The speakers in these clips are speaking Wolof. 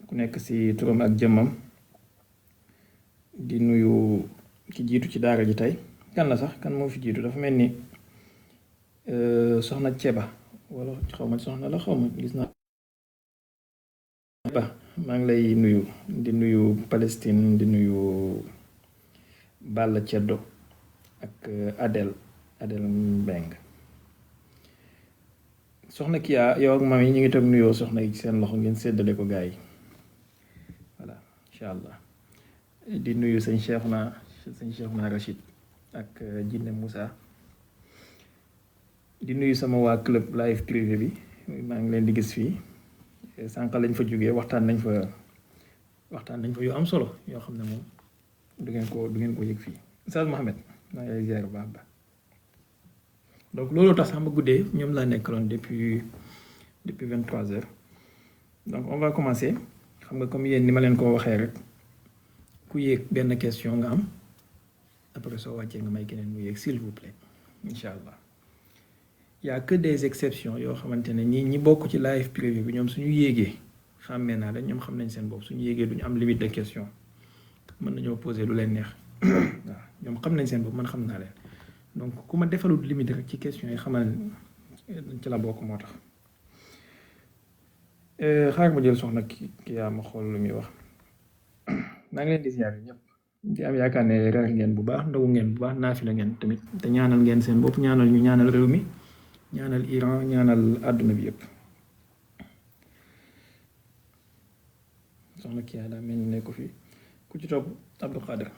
ku nekk ci turam ak jëmmam di nuyu ki jiitu ci daara ji tey kan la sax kan moo fi jiitu dafa mel ni soxna Ceba wala xaw ma soxna la xaw ma gis naa ba maa ngi lay nuyu di nuyu Palestine di nuyu Balla Ceddo ak Adel Mbeng soxna Kiya yow ak maam yi ñu ngi toog nuyoo soxna yi ci seen loxo ngeen séddale ko gaa yi voilà incha allah di nuyu sëñ Cheikhouna Rachid ak Jinne Moussa di nuyu sama waa club live privé bi maa ngi leen di gis fii sànq lañ fa jógee waxtaan nañ fa yu am solo yoo xam ne moom du ngeen ko yëg fii Oustaz Mohamed maa ngi lay ziar bu baax donc loolu tax sax ma guddee ñoom laa nekkaloon depuis 23h donc on va commencer xam nga comme yéen ni ma leen ko waxee rek ku yéeg benn question nga am après soo wàccee nga may keneen mu yéeg s'il vous plaît incha allah y a que des exceptions yoo xamante ne ñi bokk ci live privé bi ñoom suñu yéegee xàmmee naa leen ñoom xam nañ seen bopp suñu yéegee duñu am limite de question mën nañoo poser lu leen neex waaw ñoom xam nañ seen bopp man xam naa leen donc ku ma defalul limite rek ci question yi xamal ci la bokk moo tax xaar ma jël soxna ki yaa ma xool lu muy wax maa ngi leen di ziar ñëpp di am yaakaar ne reer ngeen bu baax ndogu ngeen bu baax naafila ngeen tamit te ñaanal ngeen seen bopp ñaanal ñu ñaanal réew mi ñaanal Iran ñaanal àdduna bi yëpp soxna ki yaa daa mel ni ne ko fi ku ci topp Abdou Khader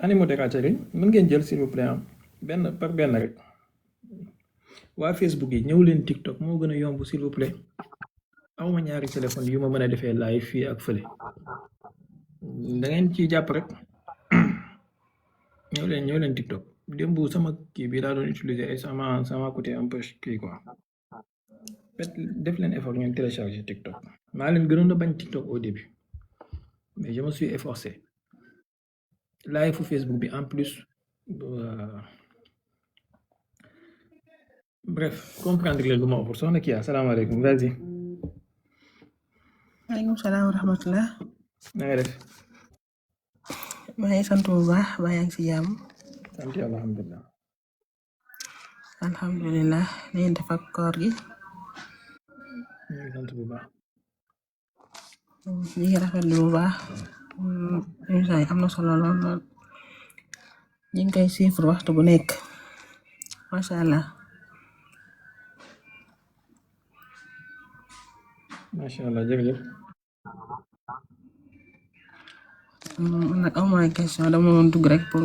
ani modérateur yi mën ngeen jël s'il vous plaît am benn par benn rek waa Facebook yi ñëw leen TikTok moo gën a yomb s'il vous plaît awma ñaari téléphone yu ma mën a defee live fii ak fële da ngeen ci jàpp rek ñëw leen TikTok démb sama kii bi laa doon utiliser ay sama côté un peu kii quoi def leen effort ngeen télécharger TikTok maa leen gënoon a bañ TikTok au début mais je me suis efforcé live fu Facebook bi en plus bref comprendre leen lu ma wax soxna kii asalaamaaleykum vas-y. maaleykum salaam wa rahmatulah. na nga def. maa ngi sant bu baax maa ngi ci jàmm. sant yàlla alhamdulilah. alhamdulilah ni ngeen def ak koor gi. ñu ngi sant bu baax. ñu ngi rafetlu bu baax. émission yi am na solo lool lool. ñu ngi koy suivre waxtu bu nekk. macha allah. macha allah jërëjëf. nag aw ma question dama doon dugg rek pour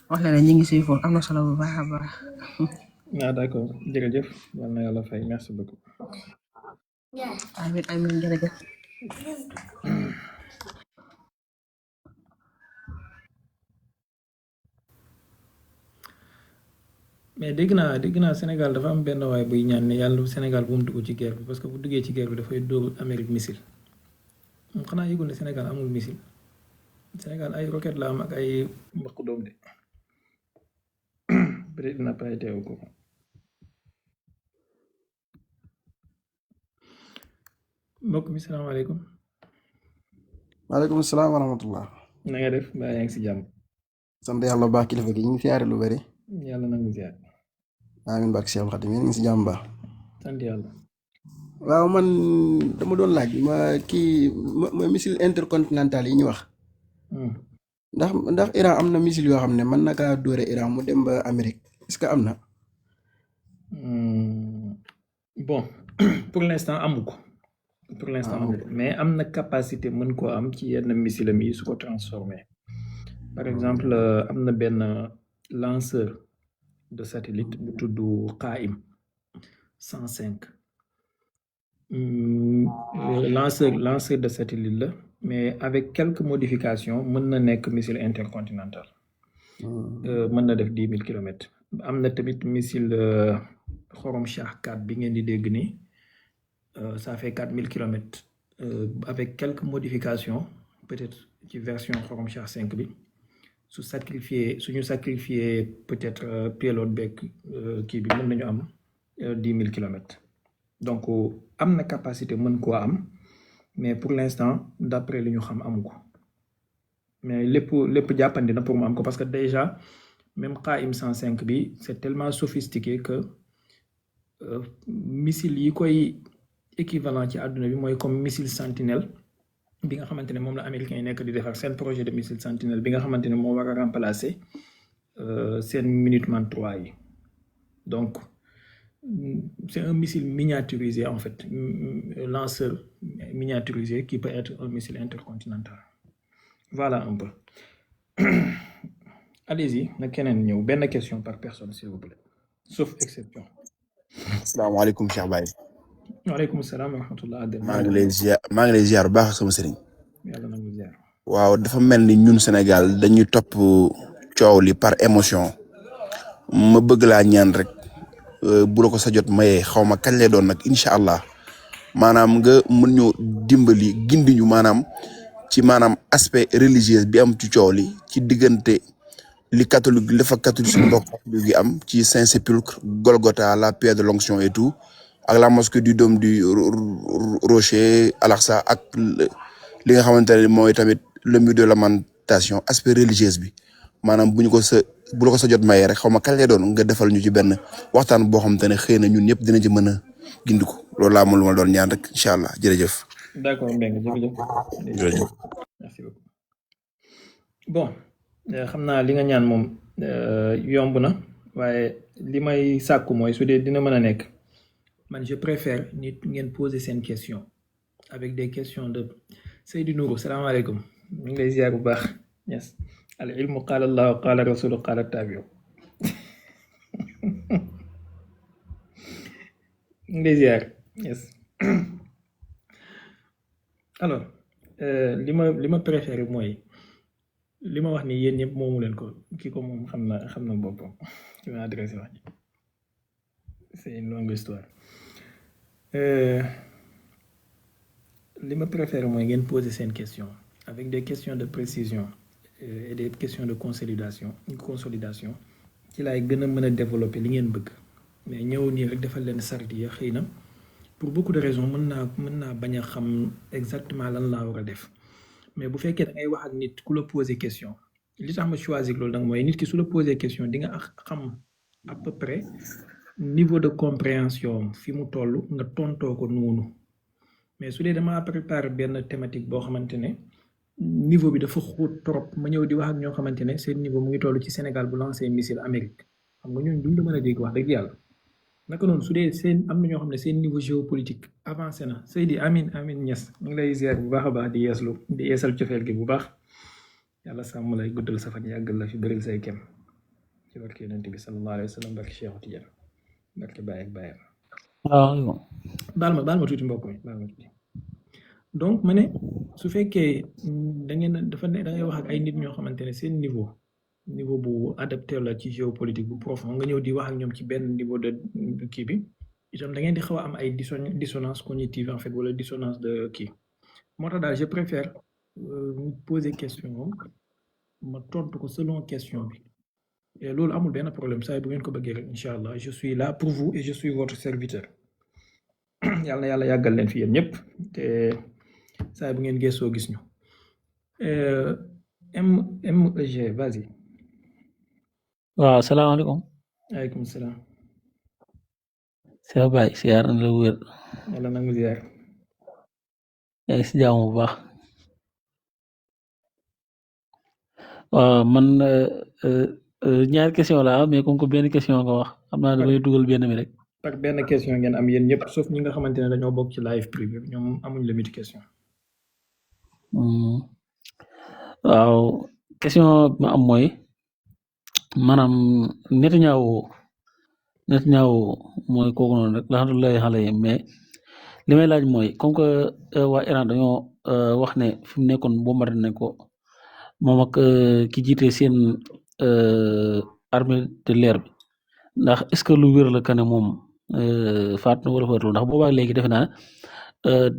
wax la ñu ngi suivre am na solo bu baax a baax. D'accord jërëjëf yal na yàlla fay merci beaucoup. amiin jërëjëf. mais dégg naa Sénégal dafa am benn waay buy ñaan ne yàlla Sénégal bu mu dugg ci guerre bi parce que bu duggee ci guerre bi dafay dóor Amérique missile moom xanaa yëgul ne Sénégal amul missile Sénégal ay roquette la am ak ay mbaq doom de peut-être n'a pas été au courant. mbokk mi salaamaaleykum. maaleykum salaam wa rahmatullah. na nga def mbaa yaa ngi si jàmm. sant yàlla baax kilifa gi ñu ngi siyaare lu bari. yàlla na nga ziar. amiin barke Seexul Xadim yéen ngi si jàmm baax. sant yàlla. waaw man dama doon laaj ma missile intercontinental yi ñu wax. ndax Iran am na missile yoo xam ne mën na kaa dóore Iran mu dem ba Amérique est-ce que am na. bon pour l'instant amu ko. mais am na capacité mën koo am ci yenn missile yi su ko transformé. par exemple am na benn lanceur de satellite bu tudd Qaim 105 lanceur de satellite la mais avec quelques modifications mën na nekk missile intercontinental. mën na def 10 000 kilomètres. am na tamit missile Xorom Shah 4 bi ngeen di dégg nii ça fait 4 000 kilomètres avec quelques modifications peut-être ci version Xorom Shah 5 bi suñu sacrifier peut-être payload beeg kii bi mën nañu am 10 000 kilomètres donc am na capacité mën koo am mais pour l'instant d'après li ñu xam amu ko mais lépp jàppandi na pour mu am ko parce que déjà même Qaim 105 bi c'est tellement sophistiqué que missile yi koy équivalent ci àdduna bi mooy comme missile Sentinelle bi nga xamante ne moom la américains yi nekk di defar seen projet de missile Sentinelle bi nga xamante ne moo war a remplacer seen Minuteman 3 yi donc c'est un missile miniaturisé en fait lanceur miniaturisé qui peut être un missile intercontinental voilà un peu allez-y na keneen ñëw benn question par personne s'il vous plaît sauf exception. asalaamaaleykum Cheikh Baye. waaleykum salaam wa rahmatullah. maa ngi lay ziar bu baax sama sëriñ. yàlla na mu ziar. waaw dafa mel ni ñun Sénégal dañuy topp coow li par émotion ma bëgg laa ñaan rek bu la ko sa jot mayee xaw ma kañ lay doon nag incha allah maanaam nga mën ñu dimbali gindi ñu maanaam ci maanaam aspect religieux bi am ci coow li ci diggante li catholique li fa catholique suñu mbokk catholique yi am ci Saint-Sépulcre Golgotha la pierre de l'onction et tout ak la mosquée du Dôme du Rocher Al-Aqsa ak li nga xamante ne mooy tamit le mur de lamentation aspect religieuse bi maanaam bu la ko sa jot mayee rek xaw ma kañ lay doon nga defal ñu ci benn waxtaan boo xamante ne xëy na ñun ñëpp dinañ ci mën a gindiku loolu laa lu ma doon ñaan rek incha allah jërëjëf. D'accord Mbengue jërëjëf. Merci beaucoup. Bon xam naa li nga ñaan moom yomb na waaye li may sàkku mooy su dee dina mën a nekk man je préfère nit ngeen poser seen question avec des questions de Seydou Nourou salaamaaleykum ñu ngi lay ziar bu baax yes al ilmu qaala Allah qaala rasulu qaala tabi'u ñu ngi lay ziar yes alors li ma préféré mooy li ma wax ni yéen ñëpp moomu leen ko kii ko moom xam na boppam ci ma adressé wax c'est une longue histoire li ma préféré mooy ngeen poser seen question avec des questions de précision et des questions de consolidation ci laay gën a mën a développer li ngeen bëgg mais ñëw nii rek defal leen sarit ya xëy na pour beaucoup de raisons mën naa bañ a xam exactement lan laa war a def mais bu fekkee da ngay wax ak nit ku la poser question li tax ma choisir loolu nag mooy nit ki su la poser question di nga xam à peu près niveau de compréhension fi mu toll nga tontoo ko noonu mais su dee dama préparer benn thématique boo xamante ne niveau bi dafa xóot trop ma ñëw di wax ak ñoo xamante ne seen niveau mu ngi toll ci Sénégal bu lancé missile Amérique xam nga ñooñu duñ la mën a dégg wax dëgg yàlla naka noonu su dee am na ñoo xam ne seen niveau géopolitique avancé na Seydi amin Niass ñu ngi lay ziar bu baax a baax di yeesal cofeel gi bu baax yàlla sàmm lay guddal sa fan yàggal la fi bëril say kem ci barke yonent bi sallallahu alayhi wa sallam barke Cheikh Tidiane barke Baye ak Baye waaw baal ma tuuti mbokk mi baal ma tuuti donc ma ne su fekkee da ngay wax ak ay nit ñoo xamante ne seen niveau bu adapté la ci géopolitique bu profond nga ñëw di wax ak ñoom ci benn niveau de kii bi itam da ngeen di xaw a am ay dissonance cognitive en fait wala dissonance de kii moo tax daal je préfère poser question moom ma tontu ko selon question bi et loolu amul benn problème saa bu ngeen ko bëggee rek incha allah je suis là pour vous et je suis votre serviteur yàlla na yàlla yàggal leen fi yéen ñëpp te saa bu ngeen gëstoo gis ñu MEG vas-y. waaw salaamaaleykum. waaleykum salaam. Cheikh Baye siyaar na la wér. yàlla na nga ziar. yaa ngi si jàmm bu baax. waaw man ñaari question la mais comme que benn question nga wax xam naa damay dugal benn mi rek. par benn question ngeen am yéen ñëpp sauf ñi nga xamante ne dañoo bokk ci live privé ñoom amuñ limite question. waaw question bi ma am mooy maanaam Netanyahu mooy kooku noonu rek alhamdulilah xale yi mais li may laaj mooy comme que waa Iran dañoo wax ne fi mu nekkoon bombardé nañ ko moom ak ki jiite seen armée de l'air bi ndax est-ce que lu wér la que ne moom faat na wala faatul ndax boobaa léegi defe naa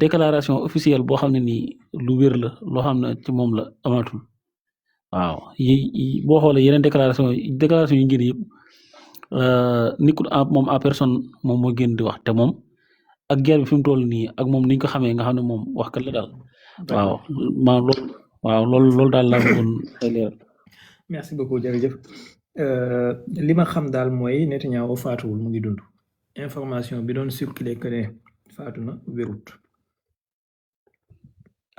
déclaration officielle boo xam ne nii lu wér la loo xam ne ci moom la amatul waaw boo xoolee yeneen déclaration yi ngeen yëpp nekkul moom en personne moom moo gën di wax te moom ak guerre bi fi mu toll nii ak moom niñ ko xamee nga xam ne moom wax kat la daal waaw loolu daal laa bëggoon leeral. merci beaucoup jërëjëf li ma xam daal mooy Netanyahu faatuwul mu ngi dund information bi doon circuler que ne faatu na wérut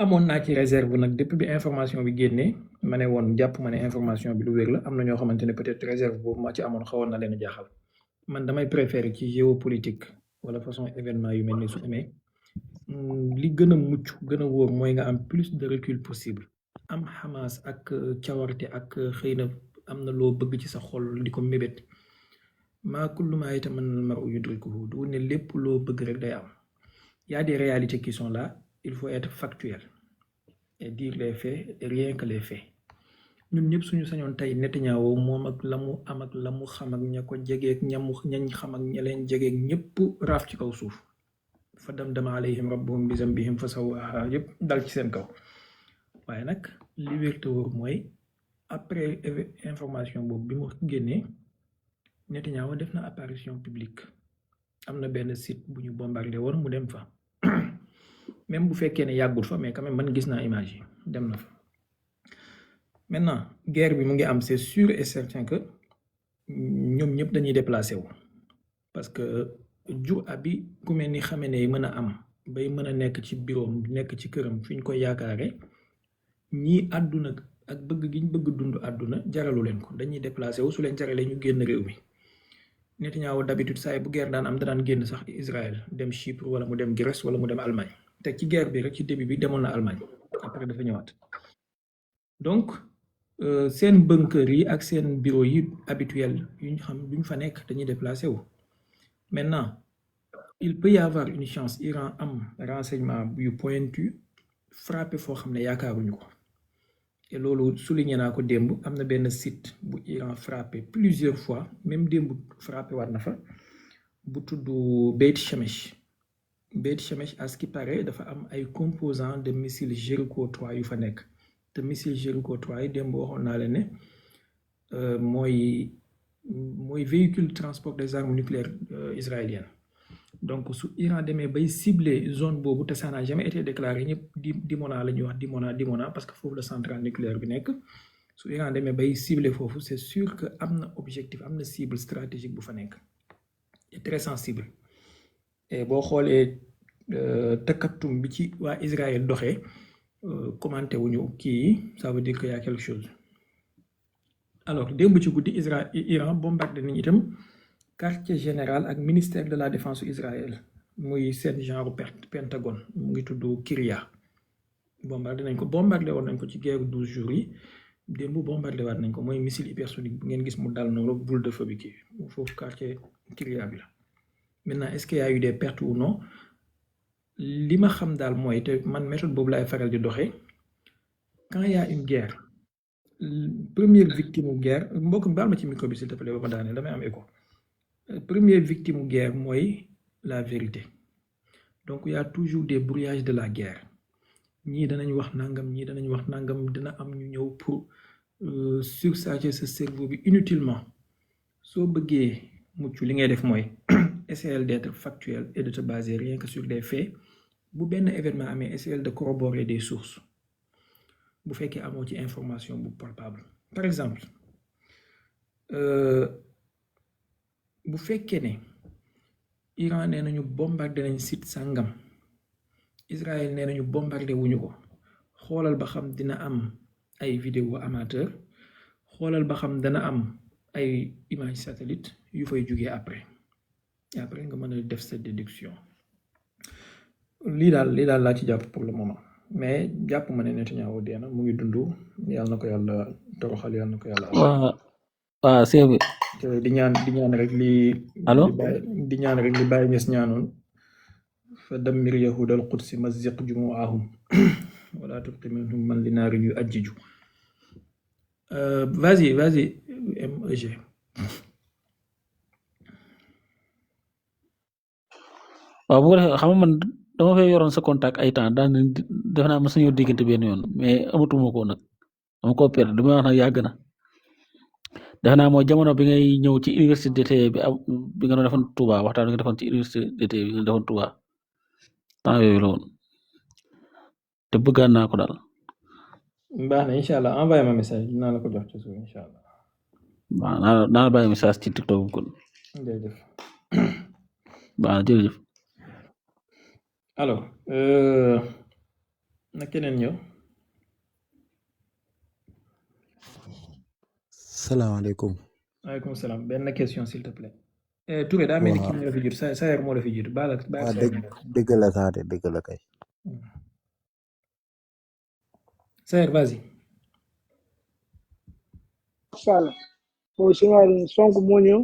amoon naa ci réserve nag depuis bi information bi génnee ma ne woon jàpp ma ne information bi lu wér la am na ñoo xamante ne peut-être réserve boobu ma ci amoon xawoon na leen a jaaxal man damay préférer ci géopolitique wala façon événement yu mel ni su amee li gën a mucc gën a wóor mooy nga am plus de recul possible am Hamas ak cawarte ak xëy na am na loo bëgg ci sa xol di ko mébét maa kullu maa yatamanna al-mar'u yudrikuhu du ne lépp loo bëgg rek day am y a des réalités qui sont là il faut être factuel et dire les faits et rien que les faits ñun ñëpp suñu sañoon tey Netanyahu moom ak la mu am ak la mu xam ak ña ko jegeeg ñañ xam ak ña leen jegeeg ñëpp raaf ci kaw suuf fa damdama alayhim rabbuhum bi zambihim fa sawwaaha yëpp dal ci seen kaw waaye nag li wér te wóor mooy après information boobu bi mu génnee Netanyahu def na apparition publique am na benn site bu ñu bombardé woon mu dem fa même bu fekkee ne yàggul fa mais quand même man gis naa image yi dem na fa maintenant guerre bi mu ngi am c'est sûr et certain que ñoom ñëpp dañuy déplacé wu parce que jur abi ku mel ni xamee ne mën a am bay mën a nekk ci bureau nekk ci këram fi ñu koy yaakaare ñii àdduna ak bëgg gi ñu bëgg dund àdduna jaralu leen ko dañuy déplacé wu su leen jaralee ñu génn réew mi Netanyahu d'habitude saa bu guerre daan am da daan génn sax Israël dem Chypre wala mu dem Grèce wala mu dem Allemagne te ci guerre bi rek ci début bi demoon na Allemagne après dafa ñëwaat donc seen bunker yi ak seen bureau yi habituel yu ñu xam duñ fa nekk dañuy déplacé wu maintenant il peut y avoir une chance Iran am renseignement yu pointu frappé foo xam ne yaakaaruñu ko et loolu souligné naa ko démb am na benn site bu Iran frappé plusieurs fois même démb frappé waat na fa bu tudd Beit Shemesh à ce qui paraît dafa am ay composants de missile Jericho 3 yu fa nekk te missile Jericho 3 yi démb waxoon naa leen ne mooy véhicule transport des armes nucléaires israéliennes donc su Iran demee bay cibler zone boobu te ça n'a jamais été déclaré ñëpp Dimona la ñuy wax Dimona parce que foofu la centrale nucléaire bi nekk su Iran demee bay cibler foofu c'est sûr que am na objectif am na cible stratégique bu fa nekk et très sensible et boo xoolee tëkkatum bi ci waa Israël doxee commenté wuñu kii ça veut dire que y a quelque chose alors démb ci guddi Iran bombardé nañu itam quartier général ak ministère de la défense Israël muy seen genre Pentagone mu ngi tudd Kiria bombardé woon nañ ko ci guerre 12 jours yi démb bombardé waat nañ ko mooy missile hypersonique bu ngeen gis mu dal noonu boule de feu bi kii foofu quartier Kiria bi la maintenant est-ce qu'il y a eu des pertes ou non li ma xam daal mooy te man méthode boobu laay faral di doxee quand il y a une guerre première victime u guerre mbokk mi baal ma ci micro bi s'il te plaît ba ma daanee damay am écho première victime u guerre mooy la vérité donc il y a toujours des brouillages de la guerre ñii danañ wax nangam dina am ñu ñëw pour surcharger ce cerveau bi inutilement soo bëggee mucc li ngay def mooy essayer d'être factuel et de te baser rien que sur des faits bu benn événement amee essayer de corroborer des sources bu fekkee amoo ci information bu palpable par exemple bu fekkee ne Iran nee nañu bombardé nañ site sàngam Israël nee nañu bombardé wuñu ko xoolal ba xam dina am ay vidéo amateur xoolal ba xam dana am ay image satellite yu fay jugee après nga mën a def sa déduction lii daal laa ci jàpp pour le moment mais jàpp ma ne Netanyahu dee na mu ngi dund yàlla na ko yàlla toroxal yàlla na ko yàlla waaw c'est di ñaan rek li allo di ñaan rek li Baye Niass ñaanoon fa dammir yahudal qudsi mazziq jumu'ahum wala tubqi minhum man li naarin yu ajjiju vas-y MEG waaw bu ko defee xam nga man dama fay yoroon sa contact ay temps daan defe naa ma suñu diggante benn yoon mais amatuma ko nag dama ko perdre li may wax nag yàgg na defe naa mooy jamono bi ngay ñëw ci université d'été bi nga doon defoon Touba waxtaan bi nga defoon ci université d'été bi nga defoon Touba temps yooyu la woon te bëggaan naa ko daal. baax na incha allah envoyé ma message dinaa la ko jox ci suuf incha allah. waaw naa la bàyyi message ci TikTok bi kon. jërëjëf. baax na jërëjëf. alors na keneen ñëw. salaamaaleykum. waaleykum salaam benn question s'il te plaît. Touré daa mel ni kii moo la fi jiitu Sayer moo la fi jiitu baal ak waaw dëgg la sax de dëgg la kay. Sayer vas-y. Sall mooy Sénégal yi Sonko moo ñëw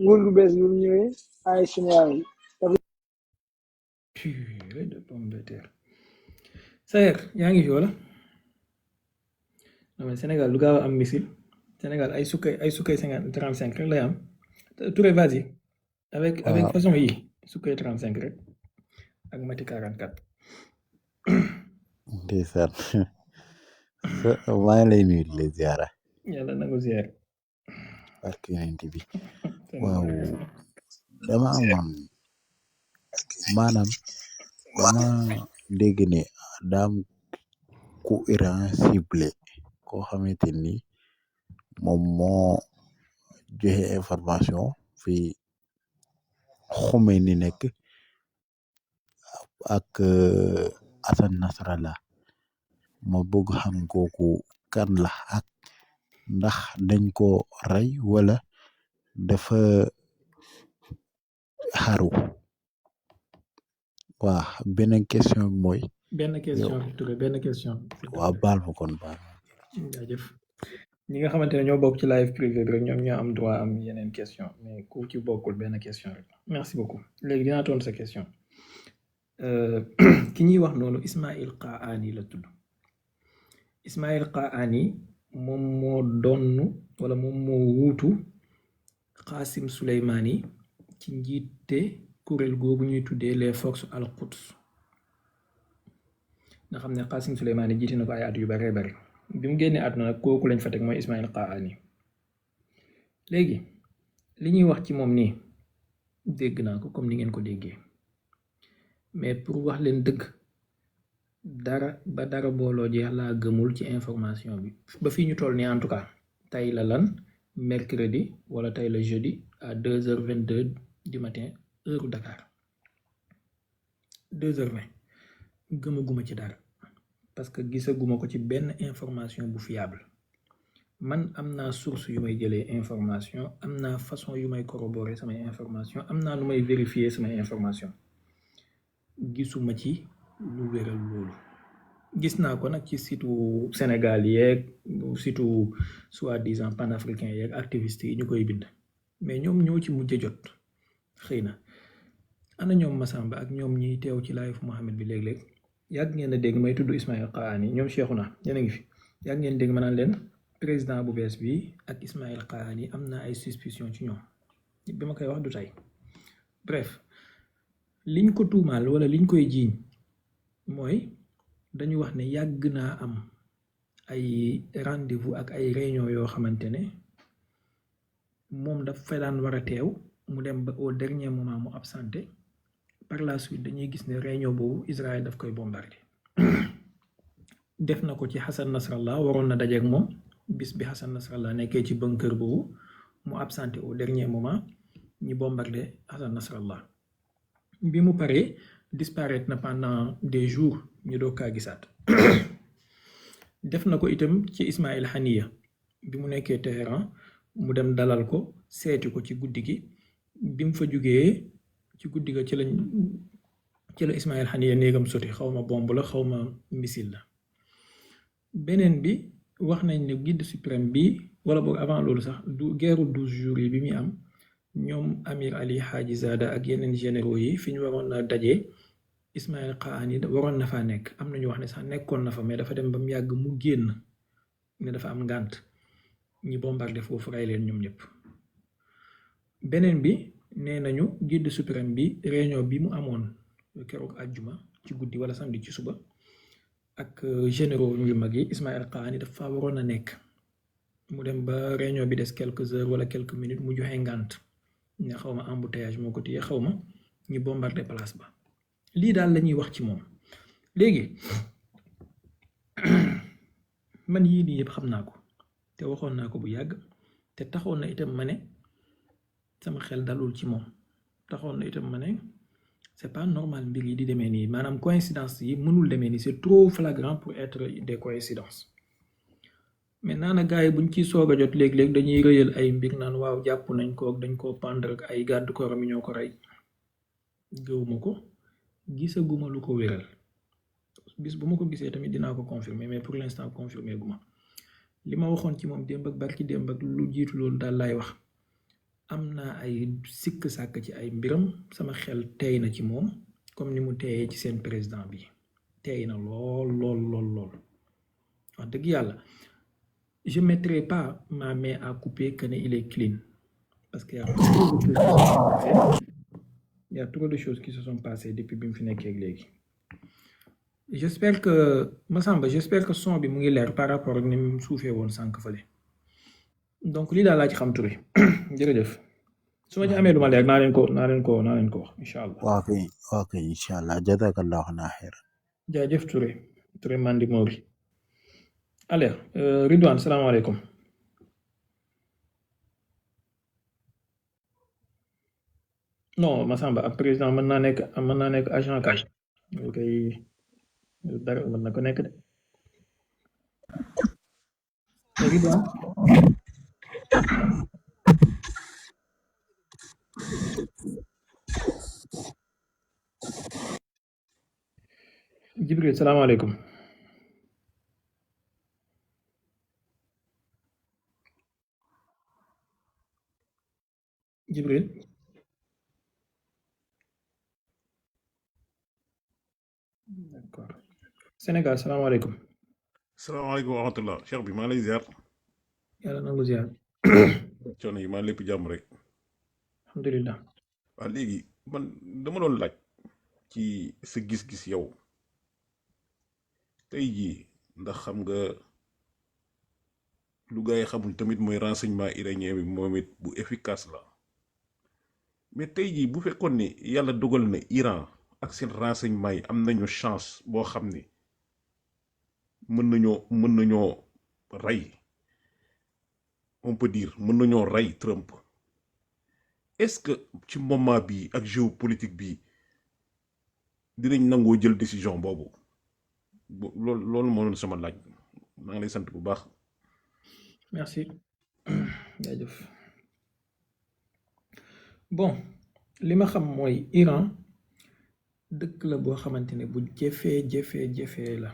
nguur gu bees bi mu ñëwee ay Sénégal yi. purée de pomme de terre. Sayer yaa ngi fi wala. non mais Sénégal lu gaaw a am missile Sénégal ay sukkay 35 rek lay am Touré vas-y avec façon yi sukkay 35 rek ak mati 44. ndeysaan maa ngi lay nuyu di la ziara. yàlla nangu ziar. barke yonent bi waaw dama amoon maanaam dama dégg ne daam ku Iran ciblé koo xamante ni moom moo joxe information fi Khomeini nekk ak Hassan Nasrallah ma bëgg xam kooku kan la ak ndax dañ ko rey wala dafa xaru waa beneen question bi mooy. benn question Touré benn question. waaw baal ma kon baal ma. jaajëf ñi nga xamante ne ñoo bokk ci live privé bi rek ñoom ñoo am droit am yeneen question mais ku ci bokkul benn question rek merci beaucoup léegi dinaa tontu sa question ki ñuy wax noonu Ismaïl Qaani la tudd Ismaïl Qaani moom moo donn wala moom moo wuutu Qasim Soleimani ci njiite kuréel googu ñuy tuddee les forces al-Quds nga xam ne Qasim Soleimani jiite na ko ay at yu bare bare bi mu génnee àdduna nag kooku lañ fa teg mooy Ismaïl Qaani léegi li ñuy wax ci moom nii dégg naa ko comme ni ngeen ko déggee mais pour wax leen dëgg dara booloo jeex laa gëmul ci information bi ba fii ñu toll nii en tout cas tey la lan mercredi wala tey la jeudi à 2h22 du matin heure Dakar 2h20 gëmaguma ci dara parce que gisaguma ko ci benn information bu fiable man am naa source yu may jëlee information am naa façon yu may corroborer samay information am naa nu may vérifier samay information gisuma ci lu wéral loolu gis naa ko nag ci situ Sénégal yeeg situ soi-disant panafricain yeeg activistes yi ñu koy bind mais ñoom ñoo ci mujj jot xëy na ana ñoom Massamba ak ñoom ñiy teew ci live Mohamed bi léeg-léeg yàgg ngeen a dégg may tudd Ismaïl Qaani ñoom Cheikhouna yéen a ngi fi yàgg ngeen dégg ma naan leen président bu bees bi ak Ismaïl Qaani am na ay suspicion ci ñoom bi ma koy wax du tey bref liñ ko tuumaal wala liñ koy jiiñ mooy dañu wax ne yàgg naa am ay rendez-vous ak ay réunion yoo xamante ne moom daf fa daan war a teew mu dem ba au dernier moment mu absenté par la suite dañuy gis ne réunion boobu Israël daf koy bombardé def na ko ci Hassan Nasrallah waroon na dajeek moom bis bi Hassan Nasrallah nekkee ci bunker boobu mu absenté au dernier moment ñu bombardé Hassan Nasrallah bi mu paree disparaître na pendant des jours ñu doog kaa gisaat def na ko itam ci Ismaïl Haniya bi mu nekkee Téhéran mu dem dalal ko seeti ko ci guddi gi bi mu fa jugee ci guddi ga ci la Ismaïl Haniya néegam soti xawma bomb la xawma missile la beneen bi wax nañ ne guide suprême bi wala boog avant loolu sax du guerre 12 jours yi bi muy am ñoom Amir Ali Haji Zada ak yeneen généraux yi fi ñu waroon na dajee Ismaïl Qaani waroon na faa nekk am na ñu wax ne sax nekkoon na fa mais dafa dem ba mu yàgg mu génn ne dafa am ngànt ñi bombardé foofu rey leen ñoom ñëpp beneen bi nee nañu guide suprême bi réunion bi mu amoon keroog àjjuma ci guddi wala samedi ci suba ak généraux yu mag yi Ismaël Qaani dafa waroon a nekk mu dem ba réunion bi des quelques heures wala quelques minutes mu joxe ngànt ne xaw ma embouteillage moo ko téye xaw ma ñu bombardé place ba lii daal la ñuy wax ci moom léegi man yii nii yëpp xam naa ko te waxoon naa ko bu yàgg te taxoon na itam ma ne sama xel dalul ci moom taxoon na itam ma ne c'est pas normal mbir yi di demee nii maanaam coïncidence yi mënul demee nii c'est trop flagrant pour être des coïncidences maintenant nag gars yi buñ ciy soog a jot léeg-léeg dañuy rëyal ay mbir naan waaw jàpp nañ ko ak dañ koo pendre ak ay garde corps mi ñoo ko rey gëwuma ko gisaguma lu ko wéral bis bu ma ko gisee tamit dinaa ko confirmer mais pour l'instant confirmer guma li ma waxoon ci moom démb ak barki démb ak lu jiitu loolu daal laay wax am naa ay sikk sàkk ci ay mbiram sama xel tey na ci moom comme ni mu teeyee ci seen président bi tey na lool wax dëgg yàlla je mettrai pas ma main à couper que ne il est clean parce que il y a trop de choses qui se sont passées depuis bi mu fi nekkee léegi j'espère que Massamba j'espère que son bi mu ngi leer par rapport ak ni mu suufee woon sànq fële donc lii daal laa ci xam Touré jërëjëf su ma ci amee lu ma leer naa leen ko wax incha allah. waa kay incha allah jazakallahu xayran. jaajëf Touré Mandi Mori. allez Ridwan salaamaaleykum. non Massamba ab président mën naa nekk agent kay dara mën na ko nekk de. Ridwan. Jibril salaamaaleykum. Jibril. D'accord. Sénégal salaamaaleykum. salaamaaleykum wa rahmatulah cheikh bi maa lay ziar. yàlla nangu ziar. coono yi maa lépp jàmm rek. alhamdulilah. waaw léegi man dama doon laaj ci sa gis-gis yow tey jii ndax xam nga lu gaa yi xamul tamit mooy renseignement iranien bi moom it bu efficace la mais tey jii bu fekkoon ni yàlla dogal na Iran ak seen renseignement yi am nañu chance boo xam ni mën nañoo rey on peut dire mën nañoo rey Trump est-ce que ci moment bi ak géopolitique bi dinañ nangoo jël décision boobu loolu moo doon sama laaj maa ngi lay sant bu baax. merci jaajëf bon li ma xam mooy Iran dëkk la boo xamante ne bu jafee la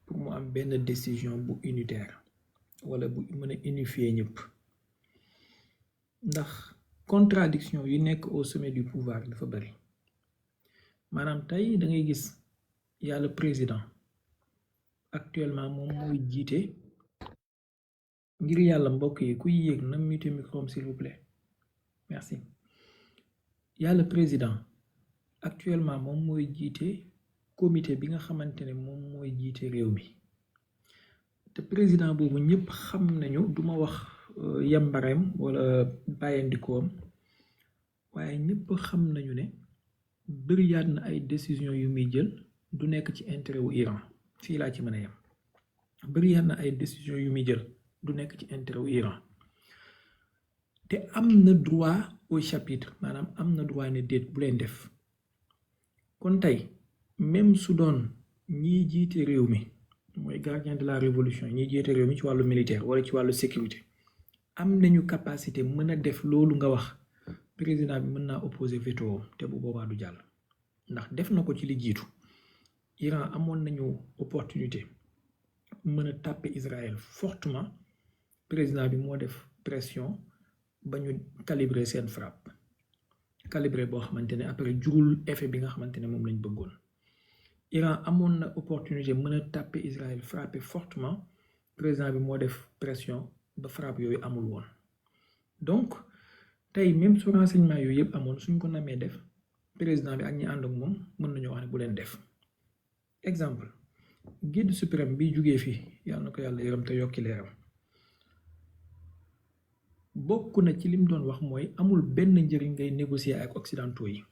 pour mu am benn décision bu unitaire wala bu mën a unifier ñëpp ndax contradiction yu nekk au sommet du pouvoir dafa bari maanaam tey da ngay gis yàlla président actuellement moom mooy jiite ngir yàlla mbokk yi kuy yéeg na muté micro s'il vous plaît merci yàlla président actuellement moom mooy jiite comité bi nga xamante ne moom mooy jiite réew mi te président boobu ñëpp xam nañu duma wax yambareem wala bàyyandikoom waaye ñëpp xam nañu ne bëriyaat na ay décision yu muy jël du nekk ci intérêt wu Iran fii laa ci mën a yem bëriyaat na ay décision yu muy jël du nekk ci intérêt wu Iran te am na droit au chapitre maanaam am na droit ne déet bu leen def kon tey même su doon ñiy jiite réew mi mooy gardien de la révolution ñiy jiite réew mi ci wàllu militaire wala ci wàllu sécurité am nañu capacité mën a def loolu nga wax président bi mën naa opposer veto te bu boobaa du jàll ndax def na ko ci li jiitu Iran amoon nañu opportunité mën a tàppe Israël fortement président bi moo def pression ba ñu calibrer seen frappe calibré boo xamante ne après jurul effet bi nga xamante ne moom lañ bëggoon Iran amoon na opportunité mën a tàppe Israël frappé fortement président bi moo def pression ba frappe yooyu amul woon donc tey même su renseignement yooyu yëpp amoon suñ ko namee def président bi ak ñi ànd ak moom mën nañoo wax ne bu leen def exemple guide suprême bi jugee fii yàlla na ko yàlla yërëm te yokki leeram bokk na ci lim doon wax mooy amul benn njëriñ ngay négocier ak occidentaux yi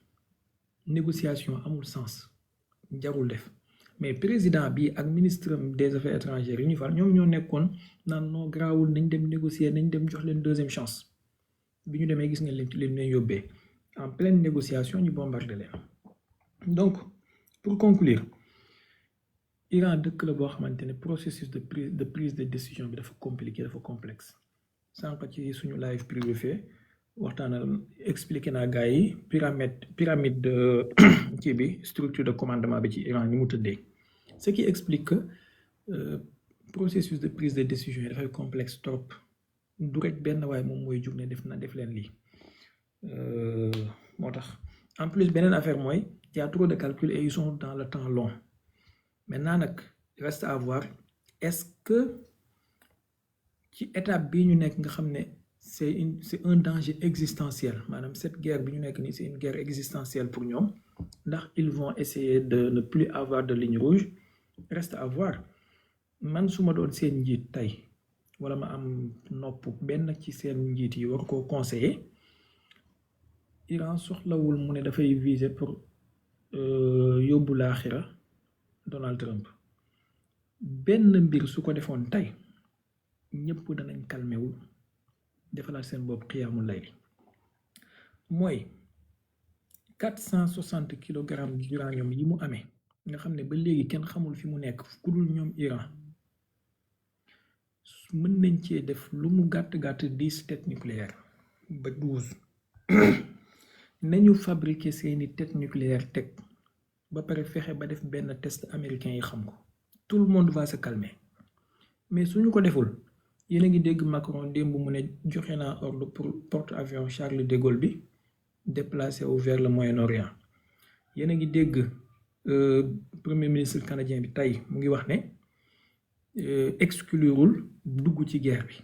négociation amul sens jarul def mais président bi ak ministre des affaires étrangères yi ñu fal ñoom ñoo nekkoon naan noo garaawul nañ dem négocier nañ dem jox leen deuxième chance bi ñu demee gis ngeen leen ci leen leen yóbbee en pleine négociation ñu bombardé leen donc pour conclure Iran dëkk la boo xamante ne processus de prise de décision bi dafa compliqué dafa complexe sànq ci suñu live privé fee waxtaanal expliqué naa gars yi pyramide de kii bi structure de commandement bi ci Iran ni mu tëddee ce qui explique que processus de prise de décision yi dafay complexe trop du rek benn waaye moom mooy jug ne def leen lii moo tax en plus beneen affaire mooy y a trop de calculs et ils sont dans le temps long maintenant nag reste à voir est-ce que ci étape bii ñu nekk nga xam ne c'est un danger existentiel maanaam cette guerre bi ñu nekk nii c'est une guerre existentielle pour ñoom ndax ils vont essayer de ne plus avoir de ligne rouge reste à voir man su ma doon seen njiit tey wala ma am nopp benn ci seen njiit yi war koo conseiller Iran soxlawul mu ne dafay viser pour yóbbu laaxira Donald Trump benn mbir su ko defoon tey ñëpp danañ calmé wu defalaat seen bopp xiyaamu layli mooy 460 kilogrammes d'uranium yi mu amee nga xam ne ba léegi kenn xamul fi mu nekk ku dul ñoom Iran mën nañ cee def lu mu gàtt-gàtt 10 têtes nucléaires ba 12 nañu fabriquer seeni têtes nucléaires teg ba pare fexe ba def benn test américain yi xam ko tout le monde va se calmer mais suñu ko deful yéen a ngi dégg Macron démb mu ne joxe naa ordre pour porte-avions Charles de Gaulle bi déplacé wu vers le Moyen-Orient yéen a ngi dégg premier ministre canadien bi tey mu ngi wax ne exclurul dugg ci guerre bi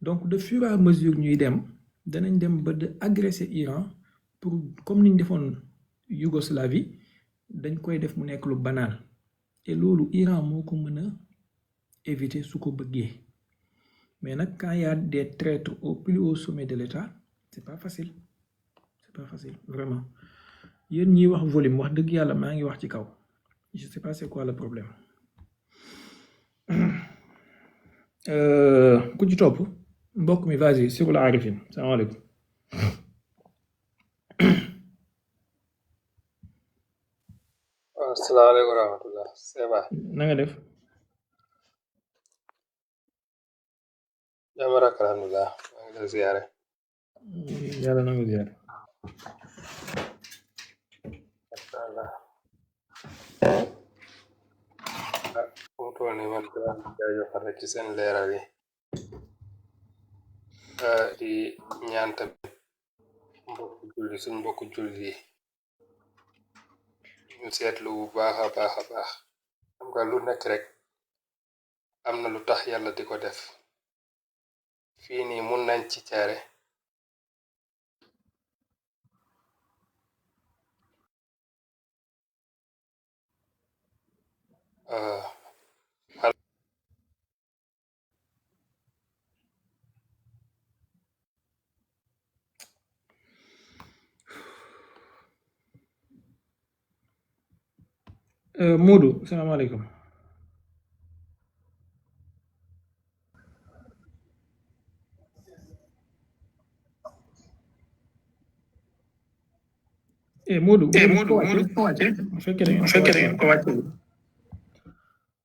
donc de fur et à mesure ñuy dem danañ dem ba de agresser Iran pour comme niñ defoon Yougoslavie dañ koy def mu nekk lu banal et loolu Iran moo ko mën a éviter su ko bëggee mais nag quand il y a des traîtres au plus haut sommet de l'État c'est pas facile vraiment yéen ñiy wax volume wax dëgg yàlla maa ngi wax ci kaw je sais pas c'est quoi le problème ku ci topp mbokk mi vas-y sur la arifin salaamaaleykum asalaamaaleykum wa rahmatullah Seba na nga def jàmm rek alhamdulilah maa ngi lay ziare yàlla na nga ziare inshallah fu mu toll nii man dama jaajëfal rek ci seen leeral yi di ñaan tamit suñ mbokku julli yi ñu seetlu bu baax a baax xam nga lu nekk rek am na lu tax yàlla di ko def fii nii mun nañ ci caare Modou salaamaaleykum Modou bu fekkee da ngeen ko wàccee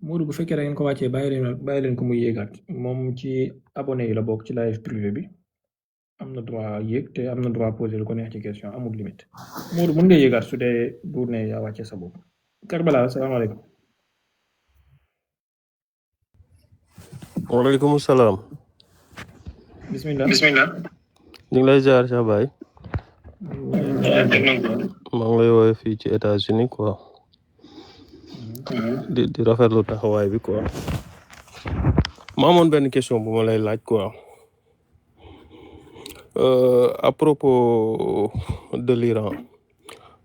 Modou bu fekkee da ngeen ko wàccee bàyyi leen ko muy yéegaat moom ci abonné yi la bokk ci live privé bi am na droit yéeg te am na droit poser lu ko neex ci question amul limite Modou mën nga yéegaat su dee du ne yaa wàccee sa bopp Karbala salaamaaleykum waaleykum salaam. bismillah ñu ngi lay ziar Cheikh Baye. maa ngi lay woowee fii ci États-Unis quoi. di rafetlu taxawaay bi quoi. ma amoon benn question bu ma lay laaj quoi. À propos de l'Iran,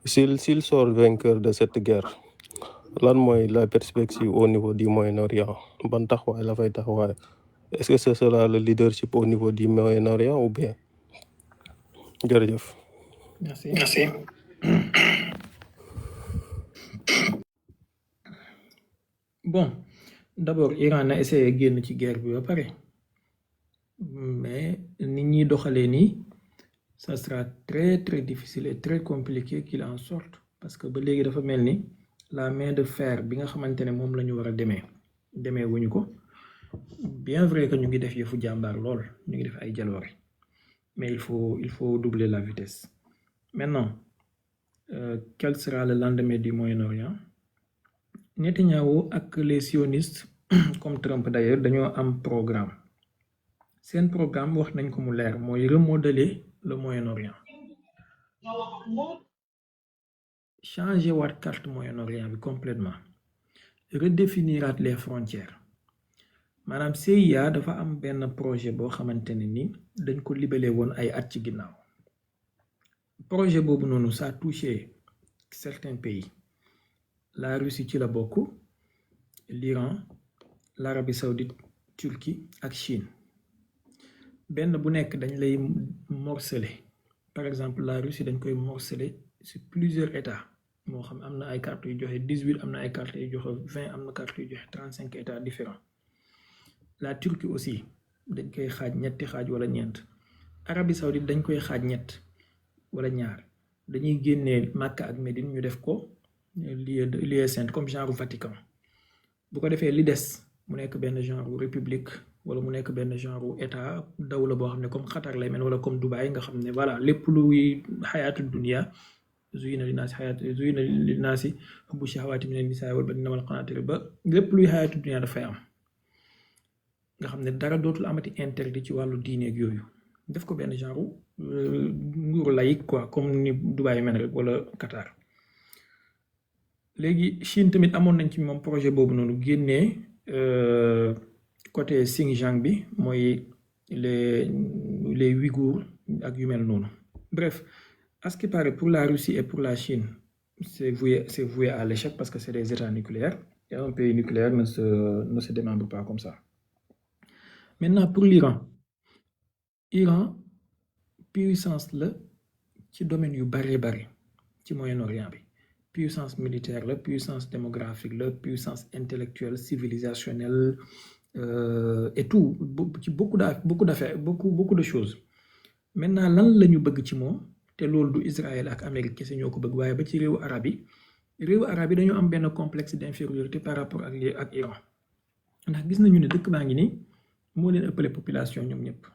s'il sort vainqueur de cette guerre, lan mooy la perspective au niveau du Moyen-Orient ban taxawaay la fay taxawaay est-ce que ce sera le leadership au niveau du Moyen-Orient ou bien jërëjëf. merci. Bon, d'abord Iran a essayé génn ci guerre bi ba pare mais nit ñi doxalee nii ça sera très très difficile et très compliqué qu'il en sorte parce que ba léegi dafa mel ni la main de fer bi nga xamante ne moom la ñu war a demee wuñu ko bien vrai que ñu ngi def yëfu jàmbaar lool ñu ngi def ay jaloore mais il faut doubler la vitesse. Maintenant quel sera le lendemain du Moyen-Orient? Netanyahu ak les sionistes comme Trump d'ailleurs dañoo am programme seen programme wax nañ ko mu leer mooy remodeler le Moyen-Orient changer waat carte Moyen-Orient bi complètement redéfiniraat les frontières maanaam CIA dafa am benn projet boo xamante ne ni dañ ko libellé woon ay at ci ginnaaw projet boobu noonu ça a touché certains pays. La Russie ci la bokk, l'Iran, l'Arabie Saoudite, Turquie ak Chine benn bu nekk dañ lay morceler par exemple la Russie dañ koy morceler sur plusieurs états moo xam am na ay cartes yu joxe 18 am na ay cartes yu joxe 20 am na cartes yu joxe 35 états différents. La Turquie aussi dañ koy xaaj ñetti xaaj wala ñeent. Arabie Saoudite dañ koy xaaj ñett wala ñaar dañuy génnee Makka ak Médine ñu def ko lieu saint comme genre Vatican bu ko defee li des mu nekk benn genre république wala mu nekk benn genre état dawla boo xam ne comme Qatar lay mel wala comme Dubaï nga xam ne voilà lépp luy xayaatu dunia zuyina linnaasi hubbu shahawaati mina nisaa wal baniina wal qanaatiri ba lépp luy xayaatu dunia dafay am nga xam ne dara dootul amati interdit ci wàllu diine ak yooyu def ko benn genre nguuru laïque quoi comme ni Dubaï mel rek wala Qatar. léegi Chine tamit amoon nañ ci moom projet boobu noonu génnee côté Xinjiang bi mooy les Ouïghours ak yu mel noonu bref à ce qui paraît pour la Russie et pour la Chine c'est voué à l'échec parce que c'est des états nucléaires et un pays nucléaire ne se démembre pas comme ça. Maintenant pour l'Iran puissance la ci domaine yu bare ci Moyen-Orient bi. Puissance militaire, la puissance démographique, la puissance intellectuelle, civilisationnelle et tout, beaucoup d'affaires, beaucoup de choses. Maintenant, lan la ñu bëgg ci moom te loolu du Israël ak Amérique kese ñoo ko bëgg waaye ba ci réewu arab yi dañoo am benn complexe d'infériorité par rapport ak Iran ndax gis nañu ne dëkk baa ngi nii moo leen ëppale population ñoom ñëpp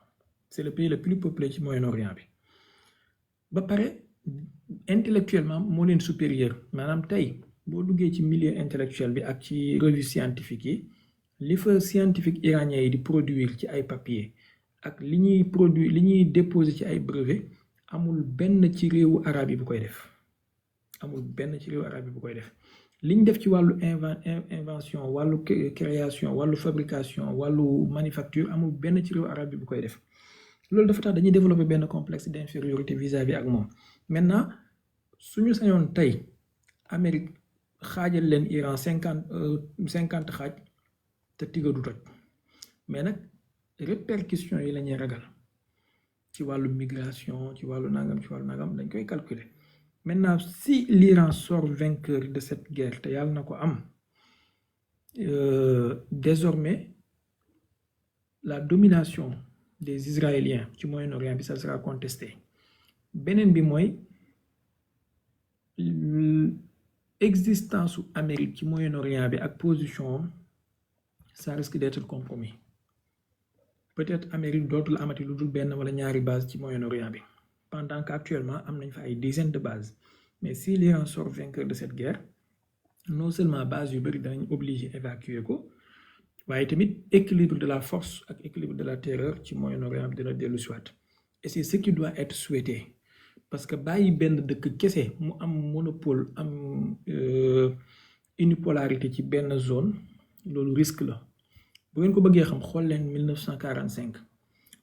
c'est le pays le plus peuplé ci Moyen-Orient bi ba pare intellectuellement moo leen supérieur maanaam tey boo duggee ci milieu intellectuel bi ak ci revue scientifique yi li fa scientifique iranien yi di produire ci ay papier ak li ñuy déposer ci ay brevet amul benn ci réewu arab yi bu koy def liñ def ci wàllu invention wàllu création wàllu fabrication wàllu manufacture amul benn ci réewu arab yi bu koy def loolu dafa tax dañuy développer benn complexe d'infériorité vis-à-vis ak moom. Maintenant suñu sañoon tey Amérique xaajal leen Iran 50 xaaj te tiga du toj mais nag répercussions yi la ñuy ragal ci wàllu migration ci wàllu nangam dañ koy calculer. Maintenant si l'Iran sort vainqueur de cette guerre te yàlla na ko am désormais la domination des Israéliens ci Moyen-Orient bi ça sera contesté. beneen bi mooy existence su Amérique ci Moyen-Orient bi ak position ça risque d'être compromis peut-être Amérique dootul amati lu dul benn wala ñaari base ci Moyen-Orient bi pendant qu'actuellement am nañ fa ay dizaines de bases mais si l'Iran sort vainqueur de cette guerre non seulement base yu bëri danañ obligé évacuer ko waaye tamit équilibre de la force ak équilibre de la terreur ci Moyen-Orient bi dina dellu siwaat et c'est ce qui doit être souhaité parce que bàyyi benn dëkk kese mu am monopole am unipolarité ci benn zone loolu risque la bu ngeen ko bëggee xam xool leen 1945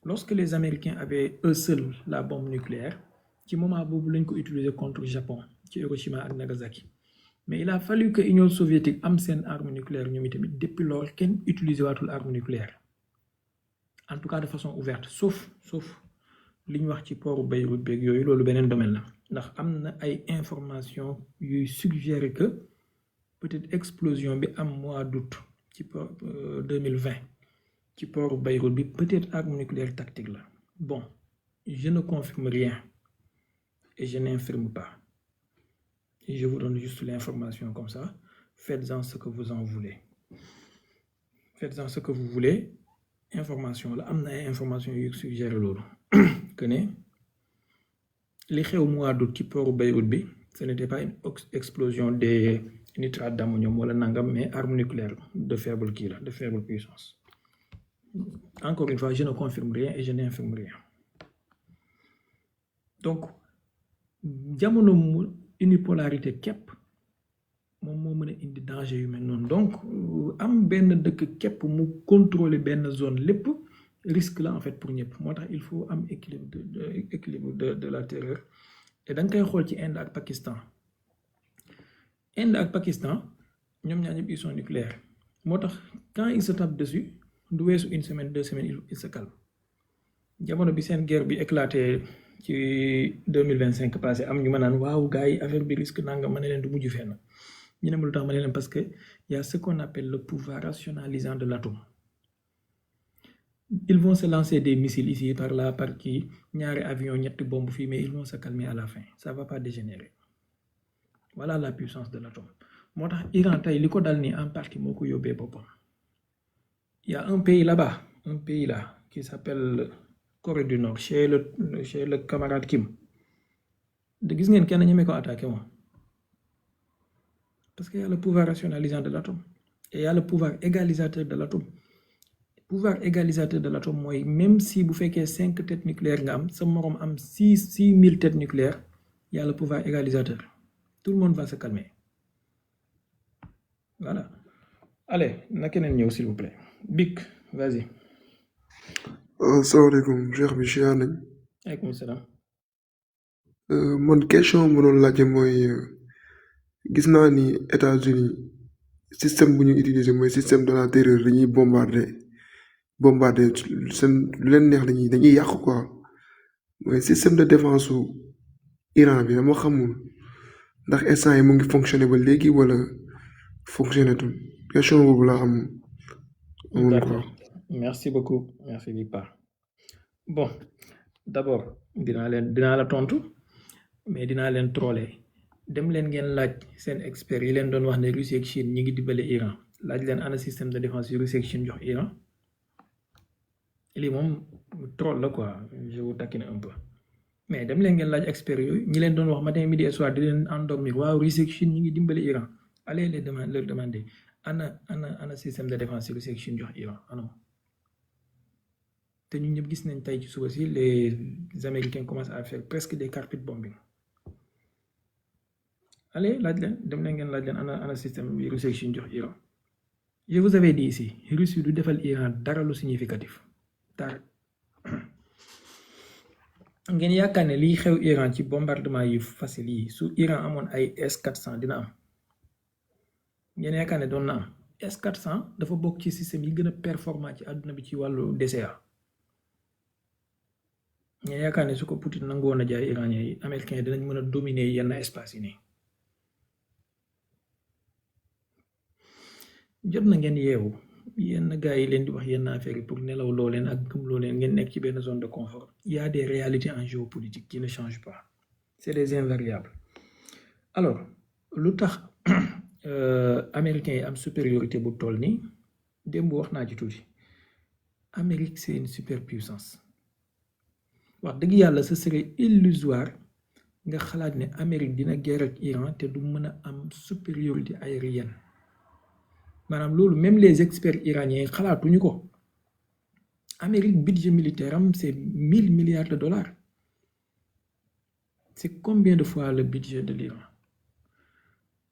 lorsque les Américains avaient eux seuls la bombe nucléaire ci moment boobu lañ ko utiliser contre Japon ci Hiroshima ak Nagasaki mais il a fallu que Union soviétique am seen arme nucléaire ñoom itamit depuis lors kenn utiliser waatul arme nucléaire en tout cas de façon ouverte sauf li ñu wax ci port Beyrouth beeg yooyu loolu beneen domaine la ndax am na ay information yuy suggérer que peut-être explosion bi am mois d'août ci port 2020 ci port Beyrouth bi peut-être arme nucléaire tactique la bon je ne confirme rien et je n'infirme pas je vous donne juste l'information comme ça faites-en ce que vous en voulez faites-en ce que vous voulez information la am na ay information yu suggérer loolu que ne li xew mois d'août ci port Beyrouth bi ce n'était pas une explosion des nitrates d'ammonium wala nangam mais arme nucléaire de faible de faible puissance encore une fois je ne confirme rien et je n'infirme rien donc jamono mu unipolarité képp moom moo mën a indi danger yu mel noonu donc am benn dëkk képp mu contrôler benn zone lépp risque la en fait pour ñëpp moo tax il faut am équilibre de la terreur et da nga koy xool ci Inde ak Pakistan ñoom ñaar ñëpp ils sont nucléaires moo tax quand ils se tapent dessus du weesu une semaine 2 semaines il se calme jamono bi seen guerre bi éclaté ci 2025 passé am ñu ma naan waaw gars yi affaire bi risque nanga ma ne leen du mujj fenn ñu ne ma lu tax ma ne leen parce que y a ce qu'on appelle le pouvoir rationalisant de l'atome ils vont se lancer des missiles ici par là par kii ñaari avion ñetti bombe fii mais ils vont se calmer à la fin ça va pas dégénérer voilà la puissance de l'atome moo tax Iran tey li ko dal nii en partie moo ko yóbbee boppam il y a un pays là-bas qui s'appelle Corée du Nord chez le camarade Kim de gis ngeen kenn ñeme ko attaqué moom parce que y a le pouvoir rationalisant de l'atome et y a le pouvoir égalisateur de l'atome pouvoir égalisateur de l'atome mooy même si bu fekkee 5 têtes nucléaires nga am sa moroom am 6000 têtes nucléaires y a le pouvoir égalisateur tout le monde va se calmer voilà allez na keneen ñëw s'il vous plaît Bik vas-y. Asalaamaaleykum Cheikh bi siyaar nañ. Aleykum salaam. Man question bu doon laajte mooy gis naa ni États-Unis système bu ñu utiliser mooy système de la terreur dañuy bombarder seen lu leen neex dañuy yàq quoi mooy système de défense su Iran bi dama xamul ndax instant yi mu ngi fonctionner ba léegi wala fonctionner tul question boobu laa xam. D'accord. Merci beaucoup merci Bipa bon d'abord dinaa la tontu mais dinaa leen troller dem leen ngeen laaj seen expert yi leen doon wax ne Russie ak Chine ñi ngi dimbale Iran laaj leen ana système de défense yu Russie ak Chine jox Iran lii moom troll la quoi je vous taquine un peu mais dem leen ngeen laaj expert yooyu ñi leen doon wax matin midi et soir di leen endormir waaw Russie ak Chine ñi ngi dimbale Iran allez leur demander ana système de défense yu Russie ak Chine jox Iran ana te ñun ñëpp gis nañ tey ci suba si les Américains commencent à faire presque des carpet bombing allez laaj leen dem leen ngeen laaj leen ana système bi Russie ak Chine jox Iran je vous avais dit ici Russie du defal Iran dara lu significatif dara ngeen yaakaar ne liy xew Iran ci bombardement yu facile yi su Iran amoon ay S-400 dina am ngeen yaakaar ne doon na am S-400 dafa bokk ci système yi gën a performant ci àdduna bi ci wàllu DCA ngeen yaakaar ne su ko Poutine nangu woon a jaay iranien yi américains yi dinañ mën a dominer yenn espace yi nii jot na ngeen yeewu yenn gars yi leen di wax yenn affaire yi pour nelaw loo leen ak gëm loo leen ngeen nekk ci benn zone de confort il y a des réalités en géopolitique qui ne changent pas c'est des invariables alors lu tax américains yi am supériorité bu toll nii démb wax naa ci tuuti Amérique c'est une superpuissance wax dëgg yàlla ce serait illusoire nga xalaat ne Amérique dina guerre ak Iran te du mën a am supériorité aérienne maanaam loolu même les experts iraniens xalaatuñu ko Amérique budget militaire am c'est 1000 milliards de dollars c'est combien de fois le budget de l'Iran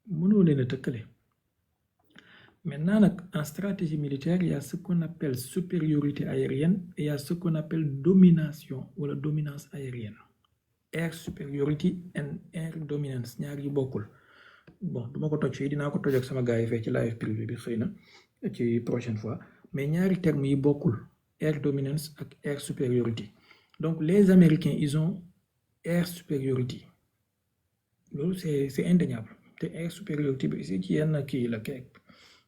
mënoo leen a tëkkale maintenant nag en stratégie militaire il y a ce qu'on appelle supériorité aérienne et il y a ce qu'on appelle domination wala dominance aérienne air superiority and air dominance ñaar yu bokkul bon du ma ko toj fii dinaa ko toj ak sama gars yi fee ci live privé bi xëy na ci prochaine fois mais ñaari termes yi bokkul air dominance ak air superiority donc les Américains ils ont air superiority loolu c'est indéniable te air superiority bi ici ci yenn kii la keek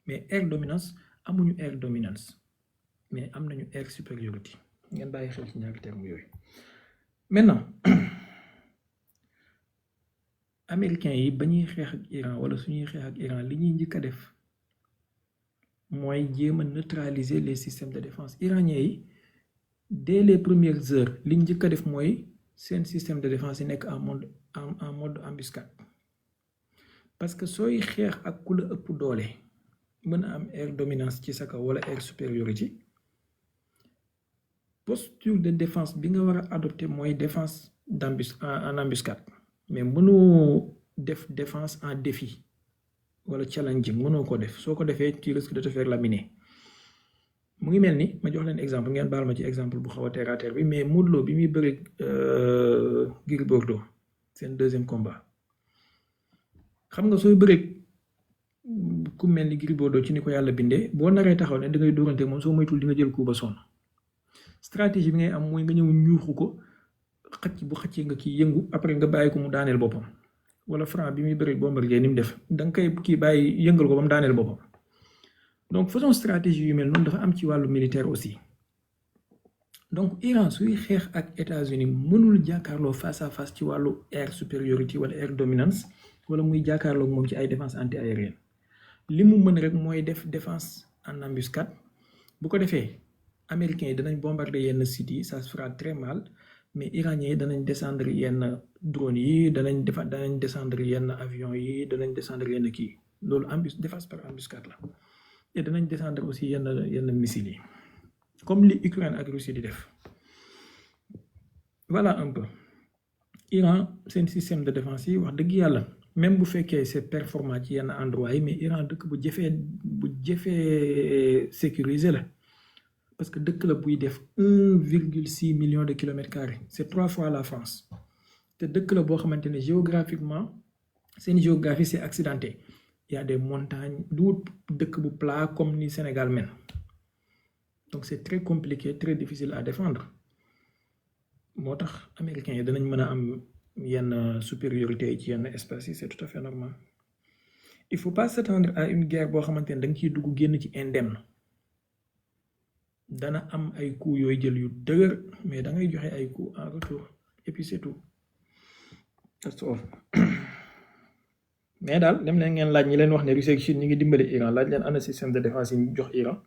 mais air dominance amuñu air dominance mais am nañu air superiority ngeen bàyyi xel ci ñaari termes yooyu maintenant américains yi ba ñuy xeex ak Iran wala suñuy xeex ak Iran li ñuy njëkk a def mooy jéem a neutraliser les systèmes de défense iraniens yi dès les premières heures li ñu njëkk a def mooy seen système de défense yi nekk en mode embuscade parce que sooy xeex ak ku la ëpp doole mën a am air dominance ci sa kaw wala air superiority posture de défense bi nga war a adopter mooy défense en embuscade mais mënoo def défense en défi wala challenging mënoo ko def soo ko defee tu risques de te faire laminer mu ngi mel ni ma jox leen exemple ngeen baal ma ci exemple bu xaw a terre à terre bi mais Modou Lo bi muy bëri Gris Bordeaux seen deuxième combat xam nga sooy bëri ku mel ni Gris Bordeaux ci ni ko yàlla bindee boo naree taxaw ne da ngay dóorante moom soo moytul di nga jël coup ba sonn stratégie bi ngay am mooy nga ñëw ñuuxu ko xëcc bu xëccee nga kii yëngu après nga bàyyi ko mu daaneel boppam wala Franc bi muy bëri Bombardier ni mu def da nga koy kii bàyyi yëngal ko ba mu daaneel boppam donc façon stratégie yu mel noonu dafa am ci wàllu militaire aussi donc Iran suy xeex ak États-Unis mënul jàkkaarloo face à face ci wàllu air superiority wala air dominance wala muy jàkkaarloo moom ci ay défense anti-aérienne li mu mën rek mooy def défense en embuscade bu ko defee américains yi danañ bombarder yenn sites yi ça se fera très mal mais iraniens yi danañ descendre yenn drones yi danañ descendre yenn avions yi danañ descendre yenn kii loolu défense par embuscade la et danañ descendre aussi yenn missiles yi comme li Ukraine ak Russie di def voilà un peu Iran seen système de défense yi wax dëgg yàlla même bu fekkee c'est performant ci yenn endroit yi mais Iran dëkk bu jëfee sécuriser la parce que dëkk la buy def 1,6 million de kilomètres carrés c'est 3 fois la France te dëkk la boo xamante ne géographiquement seen géographie c'est accidenté il y a des montagnes du dëkk bu plat comme ni Sénégal mel donc c'est très compliqué très difficile à défendre moo tax américains yi danañ mën a am yenn supériorité yi ci yenn espace yi c'est tout à fait normal il faut pas s'attendre à une guerre boo xamante ne da nga ciy dugg génn ci indemne dana am ay coups yooyu jël yu dëgër mais da ngay joxe ay coups en retour et puis c'est tout that's all mais daal dem leen ngeen laaj ñi leen wax ne Russie ak Chine ñi ngi dimbali Iran laaj leen ana système de défense yi ñu jox Iran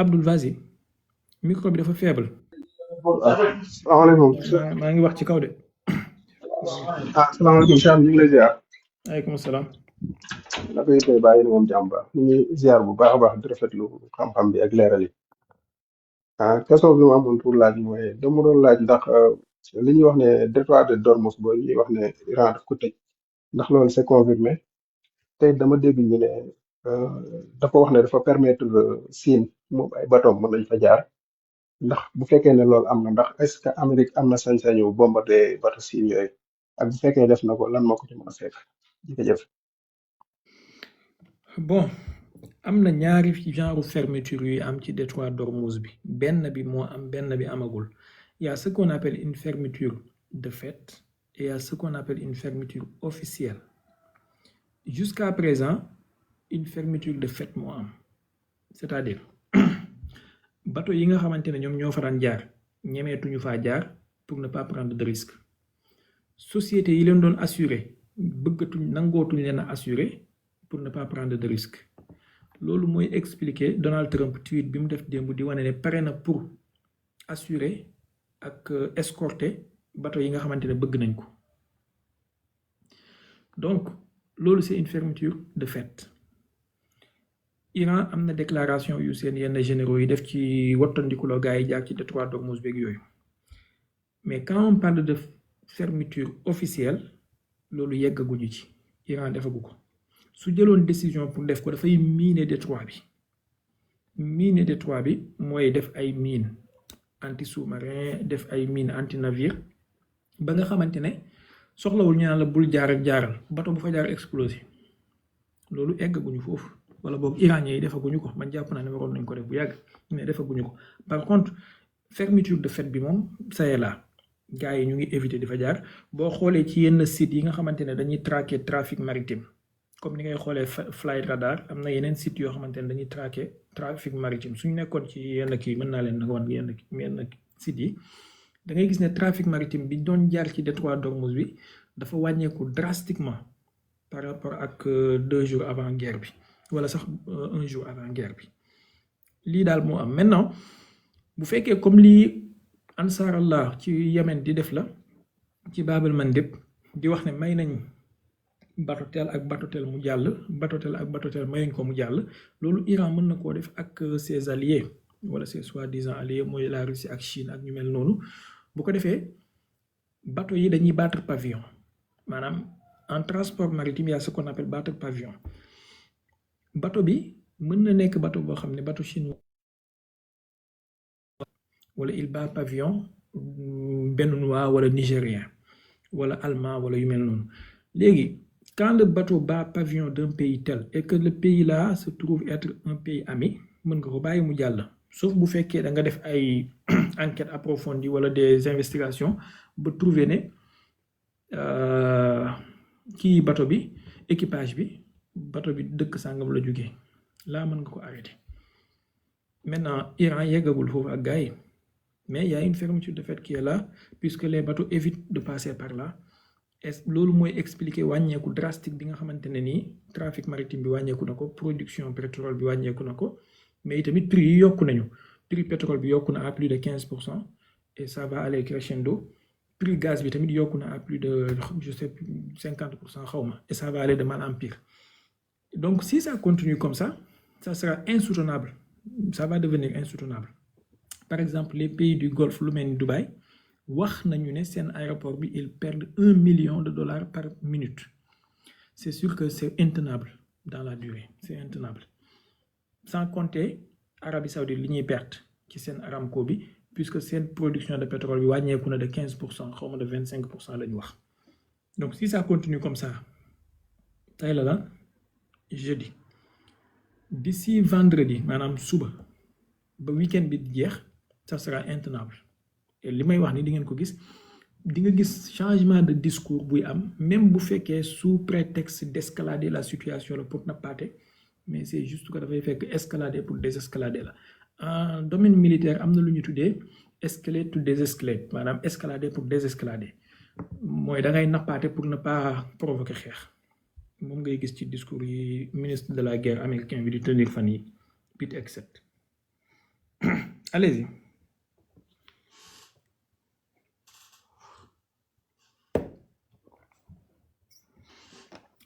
Abdoul vas-y micro bi dafa faible. salaamaaleykum. maa ngi wax ci kaw de. salaamaaleykum Cheikh ñu ngi lay ziar. aleykum salaam. naka yi tey bàyyi na moom jàmm ba ñu ngi ziar bu baax a baax di rafetlu xam-xam bi ak leeral yi. question bi ma amoon pour laaj mooy dama doon laaj ndax li ñuy wax ne détroit de Dormuz boobu ñuy wax ne Iran daf ko tëj ndax loolu c'est confirmé tey dama dégg ñu ne dafa wax ne dafa permettre Chine moom ay bateau mën nañ fa jaar ndax bu fekkee ne loolu am na ndax est-ce que Amérique am na sañ-sañu bombarder bateau Chine yooyu ak bu fekkee def na ko lan moo ko ci mën a fekk jërëjëf. bon am na ñaari genre fermeture yu am ci détroit d'Ormuz bi benn bi moo am benn bi amagul il y a ce qu'on appelle une fermeture de fait et il y a ce qu'on appelle une fermeture officielle jusqu'à présent une fermeture de fait moo am c'est-à-dire bateau yi nga xamante ne ñoom ñoo fa daan jaar ñemeetuñu faa jaar pour ne pas prendre de risque société yi leen doon assurer bëggatuñ nangootuñ leen a assurer pour ne pas prendre de risque loolu mooy expliquer Donald Trump tweet bi mu def démb di wane ne pare na pour assurer ak escorter bateau yi nga xamante ne bëgg nañ ko donc loolu c'est une fermeture de fait Iran am na déclaration yu seen yenn généraux yi def ci wattandikuloo gaa yi jaar ci détroit d'Ormuz beeg yooyu mais quand on parle de fermeture officielle loolu yeggaguñu ci Iran defagu ko su jëloon décision pour def ko dafay miner détroit bi mooy def ay mine anti sous-marin def ay mine anti navire ba nga xamante ne soxlawul ñu naan la bul jaar ak jaaral bato bu fa jaar explosé loolu eggaguñu foofu wala boog iranien yi defaguñu ko man jàpp naa ne waroon nañ ko def bu yàgg mais defaguñu ko par contre fermeture de fait bi moom ça est là gars yi ñu ngi éviter di fa jaar boo xoolee ci yenn sites yi nga xamante ne dañuy traquer trafic maritime comme ni ngay xoolee flight radar am na yeneen sites yoo xamante ne dañuy traquer trafic maritime suñu nekkoon ci yenn kii mën naa leen nag wan yenn sites yi da ngay gis ne trafic maritime bi doon jaar ci détroit d'Ormuz bi dafa wàññeeku drastiquement par rapport ak 2 jours avant guerre bi wala sax 1 jour avant guerre bi lii daal moo am maintenant bu fekkee comme lii Ansar Allah ci Yemen di def la ci Bab el Mandeb di wax ne may nañ batotel ak batotel mu jàll batotel ak batotel mayuñ ko mu jàll loolu Iran mën na koo def ak ses alliés wala ses soi-disant alliés mooy la Russie ak Chine ak ñu mel noonu bu ko defee bateau yi dañuy battre pavillon maanaam en transport maritime y a ce qu'on appelle battre pavillon bateau bi mën na nekk bateau boo xam ne bateau chinois wala il bat pavillon béninois wala nigérien wala allemand wala yu mel noonu léegi quand le bateau bat pavillon d'un pays tel et que le pays là se trouve être un pays ami mën nga ko bàyyi mu jàll sauf bu fekkee da nga def ay enquête approfondie wala des investigations ba trouver ne kii bateau bi équipage bi bateau bi dëkk sàngam la jógee laa mën nga ko arrêter maintenant Iran yeggagul foofu ak gars yi mais il y a une fermeture de fait qui est là puisque les bateaux évitent de passer par là et loolu mooy expliquer wàññeeku drastique bi nga xamante ne nii trafic maritime bi wàññeeku na ko production pétrole bi wàññeeku na ko mais tamit prix yi yokku nañu prix pétrole bi yokku na à plus de 15% et ça va aller crescendo prix gaz bi tamit yokku na à plus de je sais 50% xaw ma et ça va aller de mal en pire donc si ça continue comme ça sera insoutenable ça va devenir insoutenable par exemple les pays du Golfe lu mel ni Dubaï wax nañu ne seen aéroport bi ils perdent $1 million par minute c'est sûr que c'est intenable dans la durée c'est intenable sans compter Arabie Saoudite li ñuy perte ci seen Aramco bi puisque seen production de pétrole bi wàññeeku na de 15% xaw ma de 25% la ñu wax donc si ça continue comme ça tey la jeudi d'ici vendredi maanaam suba ba week-end bi jeex ça sera intenable et li may wax ni di ngeen ko gis di nga gis changement de discours buy am même bu fekkee sous prétexte d'escalader la situation la pour nappaate mais c'est juste que dafay fekk escalader pour désescalader la en domaine militaire am na lu ñu tuddee escalade to désescalade maanaam escalader pour désescalader mooy da ngay nappaate pour ne pas provoquer xeex moom ngay gis ci discours yi ministre de la guerre américain bi di tenir fan yi Pete Hegseth allez-y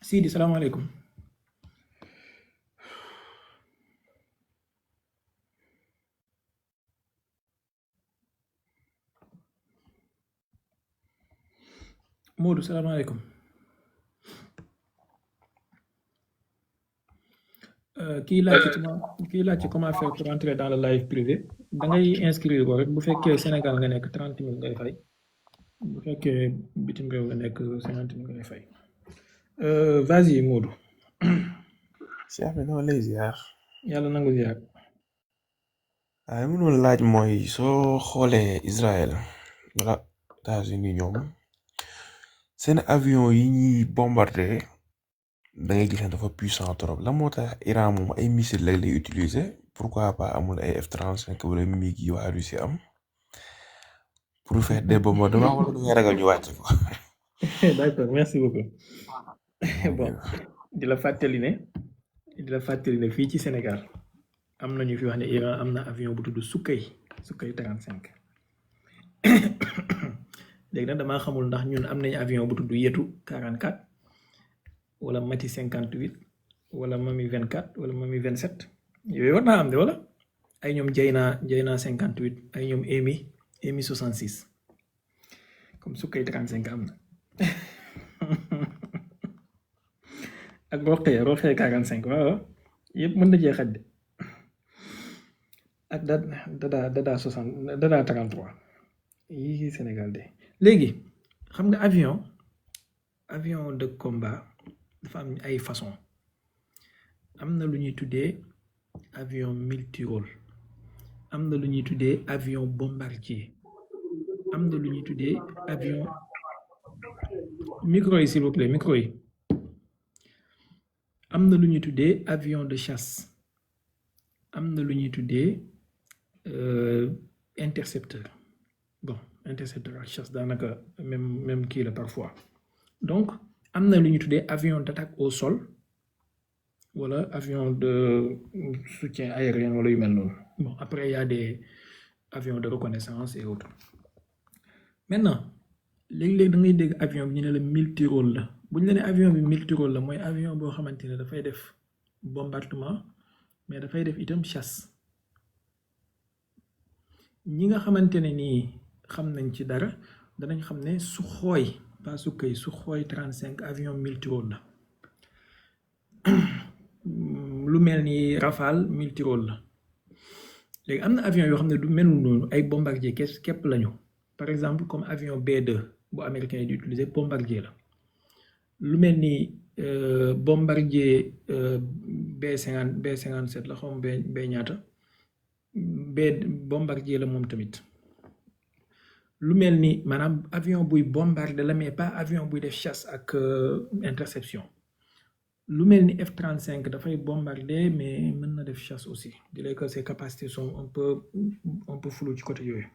Sidi salaamaaleykum Modou salaamaaleykum kii laaj ci comment faire pour entrer dans le live privé da ngay inscrire ko rek bu fekkee Sénégal nga nekk 30 000 ngay fay bu fekkee bitim réew nga nekk 50 000 ngay fay vas-y Modou. Cheikh bi noo lay ziar. yàlla nangu ziar. waaye mënul laaj mooy soo xoolee Israël wala États-Unis ñoom seen avion yi ñuy bombardé da ngay gis ne dafa puissant trop la moo tax Iran moom ay missiles lay lay utiliser pourquoi pas amul ay F-35 wala MiG yi waa Russie am pour faire des bombardements wala da ngay ragal ñu wàcc ko. D'accord merci beaucoup bon di la fàttali ne fii ci Sénégal am na ñu fi wax ne Iran am na avion bu tudd Sukhoi 35 léegi nag damaa xamul ndax ñun am nañu avion bu tudd Yetu 44 wala Mati 58 wala Mami 24 wala Mami 27 yooyu war naa am de wala ay ñoom Jayna 58 ay ñoom Emi 66 comme Sukhoi 35 am na ak Rokhaya 45 waaw yëpp mën na cee xaj de ak Dada 33 yii Sénégal de léegi xam nga avion avion de combat dafa am ay façon am na lu ñuy tuddee avion multirôle am na lu ñuy tuddee avion bombardier am na lu ñuy tuddee avion micro yi s'il vous plaît micro yi am na lu ñuy tuddee avion de chasse am na lu ñuy tuddee intercepteur bon intercepteur ak chasse daanaka même kii la parfois donc am na lu ñuy tuddee avion d'attaque au sol wala avion de soutien aérien wala yu mel noonu bon après il y a des avions de reconnaissance et autres maintenant léeg-léeg da ngay dégg avion bi ñu ne la multirôle la bu ñu la ne avion bi multirôle la mooy avion boo xamante ne dafay def bombardement mais dafay def itam chasse ñi nga xamante ne nii xam nañ ci dara danañ xam ne Sukhoi pas Sukhoi Sukhoi 35 avion multirôle la lu mel ni Rafale multirôle la léegi am na avion yoo xam ne du mel noonu ay bombardier képp lañu par exemple comme avion B2 bu américain yi di utiliser bombardier la lu mel ni bombardier B57 la xaw ma B ñaata B bombardier la moom tamit lu mel ni maanaam avion buy bombarder la mais pas avion buy def chasse ak interception lu mel ni F-35 dafay bombarder mais mën na def chasse aussi dire que ses capacités sont un peu flou ci côté yooyu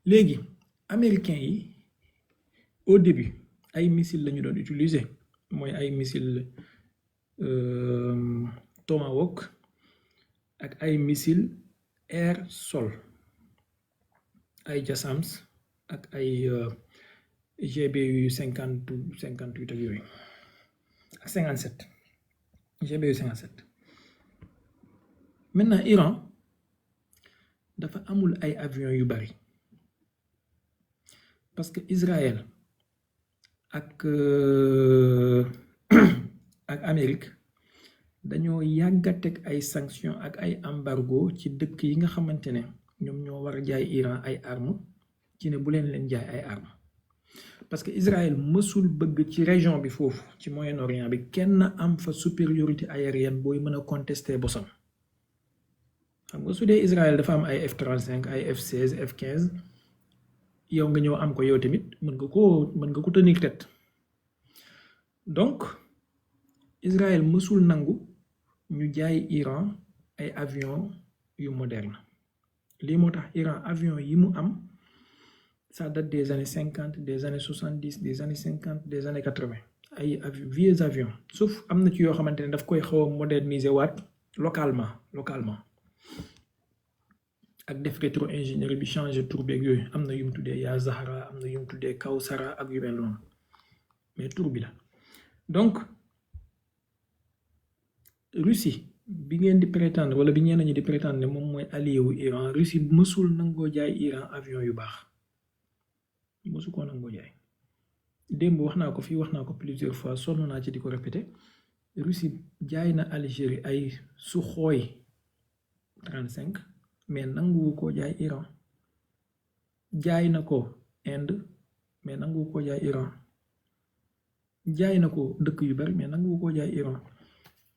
léegi américains yi au début ay missiles la ñu doon utiliser mooy ay missiles Tomahawk ak ay missiles air sol ay JASSAMS ak ay GBU 58 ak yooyu ak 57 GBU 57 maintenant Iran dafa amul ay avions yu bari parce que Israël ak Amérique dañoo yàgg a teg ay sanctions ak ay embargo ci dëkk yi nga xamante ne ñoom ñoo war a jaay Iran ay armes ci ne bu leen jaay ay armes parce que Israël mësul bëgg ci région bi foofu ci Moyen-Orient bi kenn am fa supériorité aérienne booy mën a contester bosam xam nga su dee Israël dafa am ay F-35 ay F-16 F-15 yow nga ñëw am ko yow tamit mën nga ko tenir tête donc Israël mësul nangu ñu jaay Iran ay avion yu moderne lii moo tax Iran avion yi mu am ça date des années 50 des années 70 des années 50 des années 80 ay vieux avions sauf am na ci yoo xamante ne daf koy xaw a moderniser waat localement ak def rétro ingénierie bi changer tur beeg yooyu am na yu mu tuddee yaa Zahra am na yu mu tuddee Kawsara ak yu mel noonu mais tur bi la donc Russie bi ngeen di prétendre wala bi ñenn ñi di prétendre ne moom mooy allié wu Iran Russie mësul nangoo jaay Iran avion yu baax mësu koo nangoo jaay démb wax naa ko fii wax naa ko plusieurs fois sonn naa ci di ko répéter Russie jaay na Algérie ay Sukhoi 35 mais nanguwu koo jaay Iran jaay na ko Inde mais nanguwu koo jaay Iran jaay na ko dëkk yu bari mais nanguwu koo jaay Iran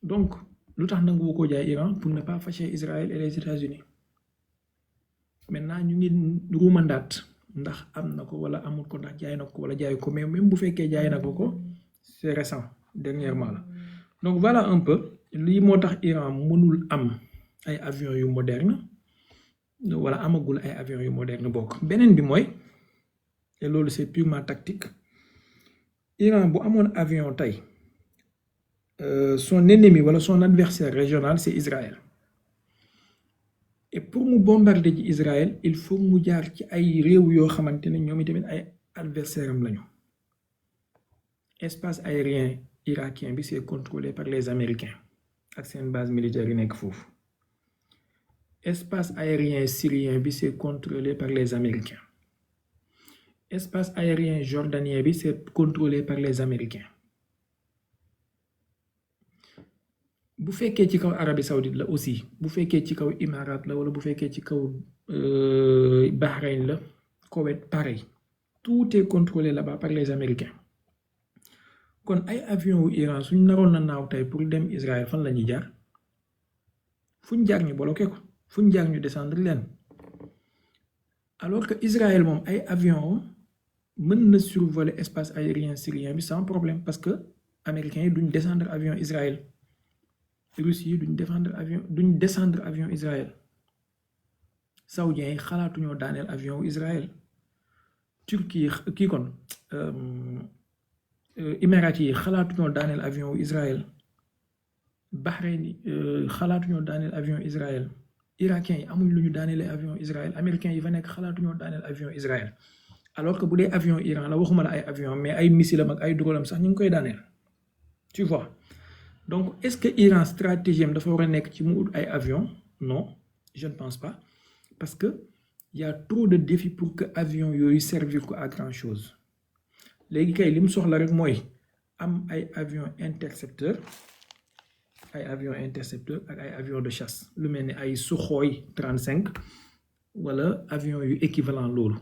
donc lu tax nanguwu koo jaay Iran pour ne pas fâcher Israël et les États-Unis maintenant ñu ngi ruumandaat ndax am na ko wala amul ko ndax jaay na ko wala jaay ko mais même bu fekkee jaay na ko c'est récent dernièrement la donc voilà un peu lii moo tax Iran mënul am ay avions yu moderne wala amagul ay avions yu moderne bokk beneen bi mooy et loolu c'est purement tactique Iran bu amoon avion tey son ennemi wala son adversaire régional c'est Israël et pour mu bombarder ci Israël il faut mu jaar ci ay réew yoo xamante ne ñoom itamit ay adversaire am lañu espace aérien irakien bi c'est contrôlé par les Américains ak seen base militaire yi nekk foofu espace aérien syrien bi c'est contrôlé par les Américains espace aérien jordanien bi c'est contrôlé par les Américains bu fekkee ci kaw Arabie Saoudite la aussi bu fekkee ci kaw Imarat la wala bu fekkee ci kaw Bahreïn la Koweït pareil tout est contrôlé là-bas par les Américains kon ay avion wu Iran suñ naroon na naaw tey pour dem Israël fan la ñuy jaar fuñ jaar ñu bloqué ko fuñ jaar ñu descendre leen alors que Israël moom ay avion mën na survoler espace aérien syrien bi sans problème parce que américains yi duñ descendre avion Israël Russes yi duñ descendre avion Israël saoudiens yi xalaatuñoo daaneel avion wu Israël Turquie kii kon Émirats yi xalaatuñoo daaneel avion wu Israël Bahreïn yi xalaatuñoo daaneel avion Israël Irakiens yi amuñ lu ñu daaneele avion Israël américains yi fa nekk xalaatuñoo daaneel avion Israël alors que bu dee avion Iran la waxuma la ay avion mais ay missile am ak ay drone am sax ñu ngi koy daaneel tu vois donc est-ce que Iran stratégie am dafa war a nekk ci mu ut ay avion non je ne pense pas parce que y a trop de défis pour que avion yooyu servir ko à grand chose léegi kay li mu soxla rek mooy am ay avion intercepteur ak ay avion de chasse lu mel ni ay Sukhoi 35 wala avion yu équivalent loolu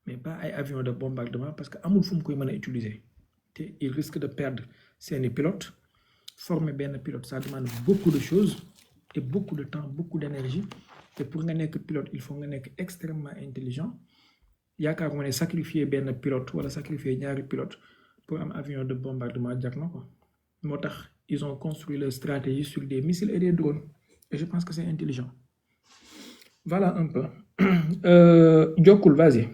mais pas ay avion de bombardement parce que amul fu mu koy mën a utiliser te il risque de perdre seeni pilote former benn pilote ça demande beaucoup de choses et beaucoup de temps beaucoup d'énergie te pour nga nekk pilote il faut nga nekk extrêmement intelligent yaakaar nga ne sacrifier benn pilote wala sacrifier ñaari pilote pour am avion de bombardement jar na ko moo tax ils ont construit leur stratégie sur des missiles et des drones et je pense que c'est intelligent voilà un peu Jokul vas-y.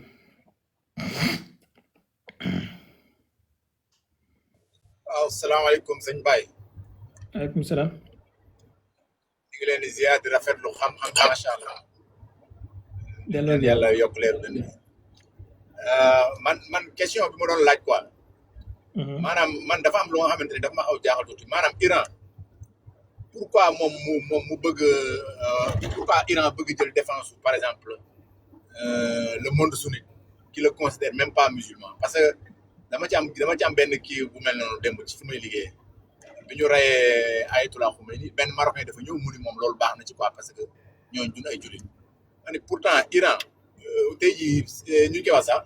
waaw salaamaaleykum sëñ Baye. aleykum salaam. ñu ngi leen di ziar di rafetlu xam-xam macha allah. delloo yàlla yokk leer dënn man question bi ma doon laaj quoi. maanaam man dafa am lu nga xamante ne dafa ma xaw jaaxal tuuti maanaam Iran pourquoi moom mu bëgg pourquoi Iran bëgg jël défense par exemple le monde sunnite qui le considère même pas musulman parce que dama ci am benn kii bu mel noonu démb ci fu may liggéey bi ñu reyee Ayatollah Khomeini benn Marocain dafa ñëw mu ni moom loolu baax na ci quoi parce que ñooñu duñ ay jullit ma ne pourtant Iran tey jii ñu ngi koy wax sax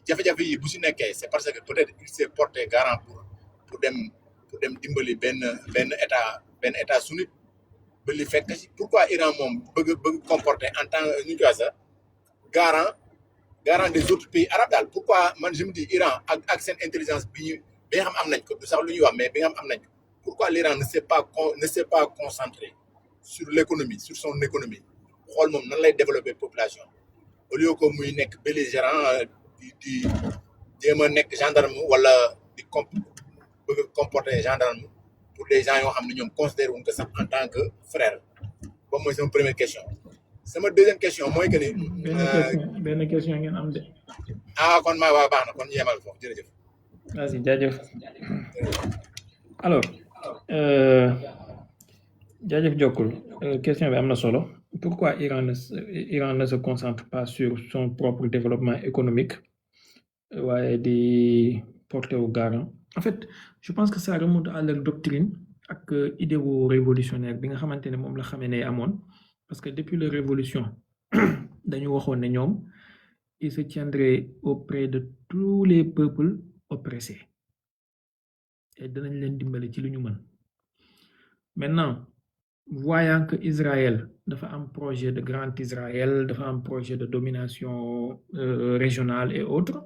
jafe-jafe yi bu si nekkee c'est parce que peut-être il s'est porté garant pour dem dimbali benn état sunnite ba li fekk ci pourquoi Iran moom bëgg comporter en tant que ñu koy wax sax garant des autres pays arabes daal pourquoi man je me dis Iran ak seen intelligence bi nga xam am nañ ko du sax lu ñuy wax mais bi nga xam am nañ ko pourquoi l'Iran ne s'est pas concentré sur l'économie sur son économie xool moom nan lay développer population au lieu que muy nekk belligérant di jéem a nekk gendarme wala di bëgg comporter gendarme pour des gens yoo xam ne ñoom considéré wuñ ko sax en tant que frère boobu mooy sama première question sama deuxième question mooy que ni. benn question ngeen am de. kon maa waa baax na kon yemal foofu jërëjëf. vas-y jaajëf alors jaajëf Jokkul question bi am na solo pourquoi Iran ne se concentre pas sur son propre développement économique waaye di porter au garant en fait je pense que ça remonte à leur doctrine ak idéo révolutionnaire bi nga xamante ne moom la xamee ne amoon parce que depuis la révolution dañu waxoon ne ñoom ils se tiendraient auprès de tous les peuples oppressés et danañ leen dimbali ci lu ñu mën maintenant voyant que Israël dafa am projet de grand Israël dafa am projet de domination régionale et autres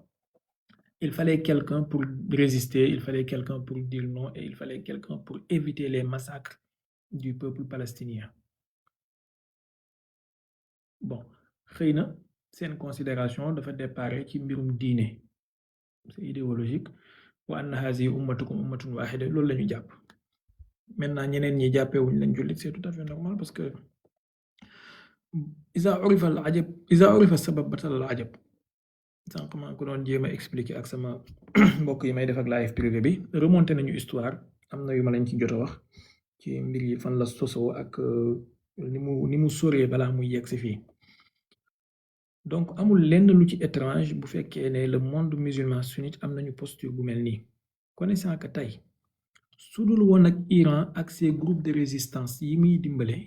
il fallait quelqu'un pour résister il fallait quelqu'un pour dire non et il fallait quelqu'un pour éviter les massacres du peuple palestinien bon xëy na seen considération dafa dépare ci mbirum diine c'est idéologique wa anna hazihi ummatukum ummatun wahida loolu la ñu jàpp maintenant ñeneen ñi jàppewuñ lañ jullit c'est tout à fait normal parce que isa urifa sabab batal al ajab sànq maa ngi ko doon jéem a expliquer ak sama mbokk yi may def ak live privé bi remonté nañu histoire am na yu ma lañ ci jot a wax ci mbir yi fan la sosoo ak ni mu soree balaa muy yegg si fii donc amul lenn lu ci étrange bu fekkee ne le monde musulman sunnite am nañu posture bu mel nii connaissant que tey su dul woon ak Iran ak ses groupes de résistance yi muy dimbale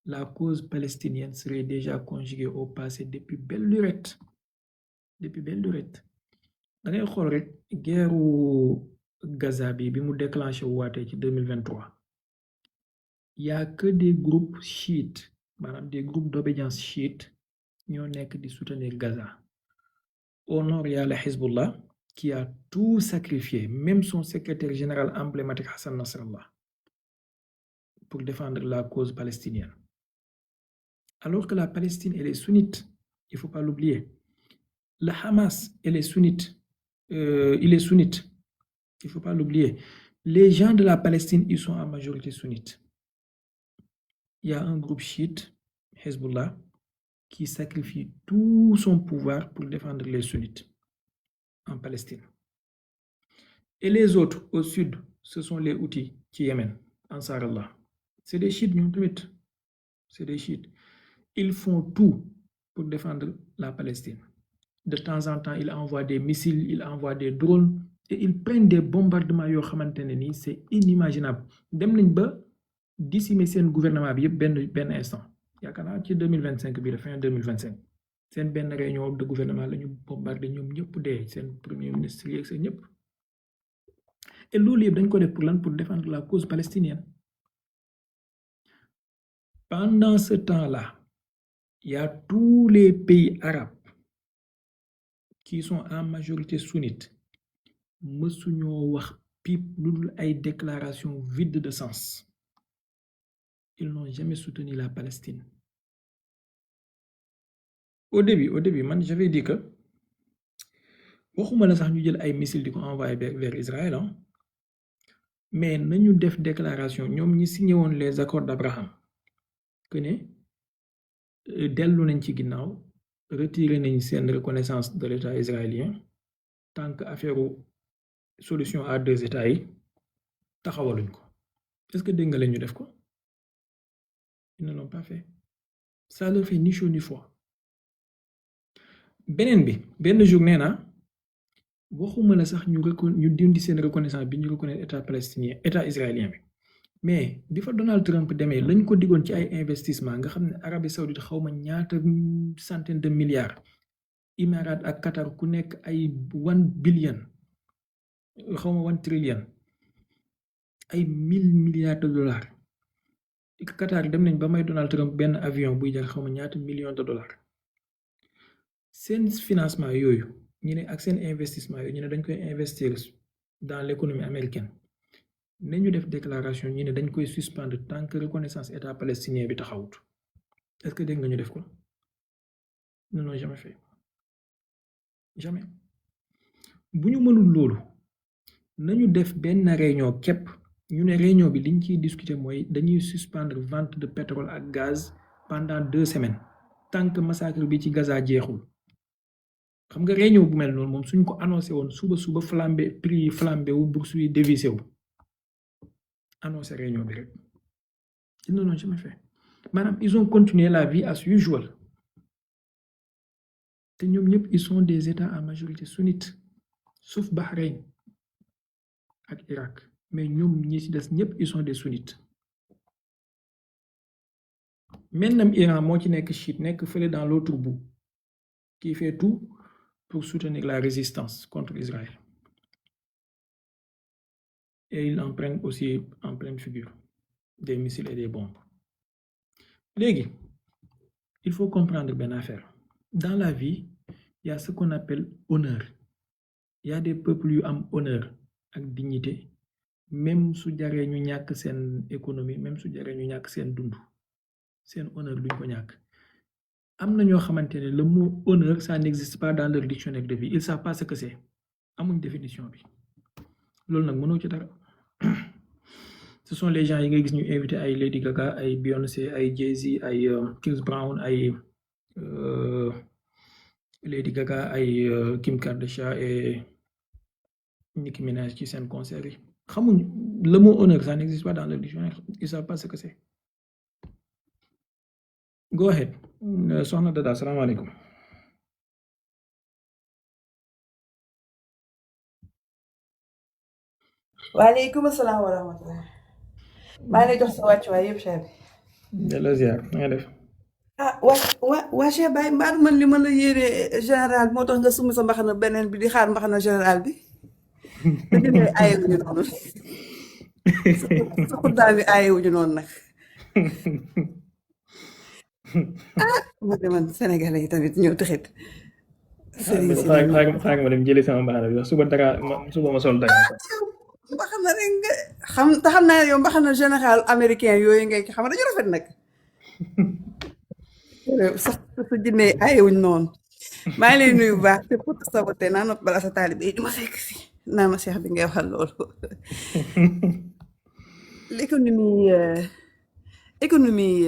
la cause palestinienne serait déjà conjuguée au passé depuis belle lurette da ngay xool rek guerru Gaza bi mu déclenché waatee ci 2023 il y a que des groupes chiites maanaam des groupes d'obédience chiite ñoo nekk di soutenir Gaza. Au nord, il y a le Hezbollah qui a tout sacrifié, même son secrétaire général emblématique Hassan Nasrallah, pour défendre la cause palestinienne. Alors que la Palestine, elle est sunnite, il ne faut pas l'oublier. Le Hamas, elle est sunnite, il est sunnite, il ne faut pas l'oublier. Les gens de la Palestine, ils sont en majorité sunnites. Il y a un groupe chiite, Hezbollah, qui sacrifie tout son pouvoir pour défendre les sunnites en Palestine. Et les autres au sud, ce sont les Houthis qui Yémen, Ansar Allah. C'est des chiites, ñoom tamit. C'est des chiites. Ils font tout pour défendre la Palestine. De temps en temps, ils envoient des missiles, ils envoient des drones et ils prennent des bombardements yoo xamante ne nii c'est inimaginable. Dem nañ ba décimer seen gouvernement bi yëpp benn instant. Yaakaar naa ci 2025 bi la fin 2025. Seen benn réunion de gouvernement la ñu bombardé ñoom ñëpp dee seen premier ministre yeeg seen ñëpp. Et loolu yëpp dañ ko def pour lan? Pour défendre la cause palestinienne. Pendant ce temps-là, il y a tous les pays arabes qui sont en majorité sunnites mësuñoo wax pipe lu dul ay déclarations vides de sens. Ils n'ont jamais soutenu la Palestine. Au début, man j'avais dit que waxuma la sax ñu jël ay missiles di ko envoyer vers Israël, hein? Mais nañu def déclaration ñoom ñi signé woon les accords d'Abraham que ne dellu nañ ci ginnaaw retirer nañ seen reconnaissance de l'État israélien tant que affaire solution à deux États yi taxawaluñ ko. Est-ce que dégg nga leen ñu def ko? Ils ne l'ont pas fait. Ça leur fait ni chaud ni froid. Beneen bi benn jour nee na waxuma la sax ñu dindi seen reconnaissance bi ñu reconnaître état palestinien état israélien bi mais bi fa Donald Trump demee lañ ko diggoon ci ay investissement nga xam ne Arabie Saoudite xawma ñaata centaine de milliards Émirats ak Qatar ku nekk ay 1 billion xawma 1 trillion ay 1000 milliards de dollars Qatar dem nañ ba may Donald Trump benn avion buy jar xawma ñaata millions de dollars seen financement yooyu ñu ne ak seen investissement yooyu ñu ne dañ koy investir dans l'économie américaine nañu def déclaration ñu ne dañ koy suspendre tant que reconnaissance état palestinien bi taxawut. Est-ce que dégg nga ñu def ko? Non, non, jamais fait. Jamais. Bu ñu mënul loolu nañu def benn réunion képp ñu ne réunion bi liñ ciy discuter mooy dañuy suspendre vente de pétrole ak gaz pendant 2 semaines tant que massacre bi ci Gaza jeexul. Xam nga réunion bu mel noonu moom suñ ko annoncé woon suba flambé prix flambé wu bourse yi dévissé wu annoncé réunion bi rek. Ils ne l'ont jamais fait. Maanaam ils ont continué la vie as usual. Te ñoom ñëpp ils sont des États à majorité sunnite sauf Bahreïn ak Irak mais ñoom ñi ci des ñëpp ils sont des sunnites. Maintenant Iran moo ci nekk chiite nekk fële dans l'autre bout qui fait tout pour soutenir la résistance contre Israël. Et ils en prennent aussi en pleine figure des missiles et des bombes. Léegi, il faut comprendre benn affaire. Dans la vie, il y a ce qu'on appelle honneur. Il y a des peuples yu am honneur ak dignité même su jaree ñu ñàkk seen économie même su jaree ñu ñàkk seen dund seen honneur duñ ko ñàkk. Am na ñoo xamante ne le mot honneur ça n'existe pas dans leur dictionnaire de vie ils savent pas ce que c'est amuñ définition bi loolu nag mënoo ci dara. Ce sont les gens yi ngay gis ñu invité ay Lady Gaga ay Beyoncé ay Jay-Z ay Chris Brown ay Lady Gaga ay Kim Kardashian et Nicki Minaj ci seen concert yi xamuñ le mot honneur ça n'existe pas dans leur dictionnaire ils savent pas ce que c'est. Go ahead soxna Dada salaamaaleykum. waaleykum salaam wa rahmatulah. maa ngi lay jox sa wàccuwaay yëpp Cheikh bi. Delloo ziar nga def. ah waa Cheikh Baye mbaa man li ma la yéene général moo tax nga summi sa mbaxana beneen bi di xaar mbaxana général bi. dëgg ne ayewuñu noonu sa xuddaa bi ayewuñu noonu nag ma deman sénégalais yi tamit ñoo taxit sëriñ si dañoo xaaral ma dem jëli sama mbaxana bi suba dara suba ma sol dara mbaxana rek nga xam te xam naa yow mbaxana général américain yooyu ngay xam dañu rafet nag sax sa jinne ayewuñ noonu maa ngi lay nuyu bu baax te pour saboté naa nopp bala sa taalibe yi di ma fekk si naa ma cheikh bi ngay waxal loolu l'économie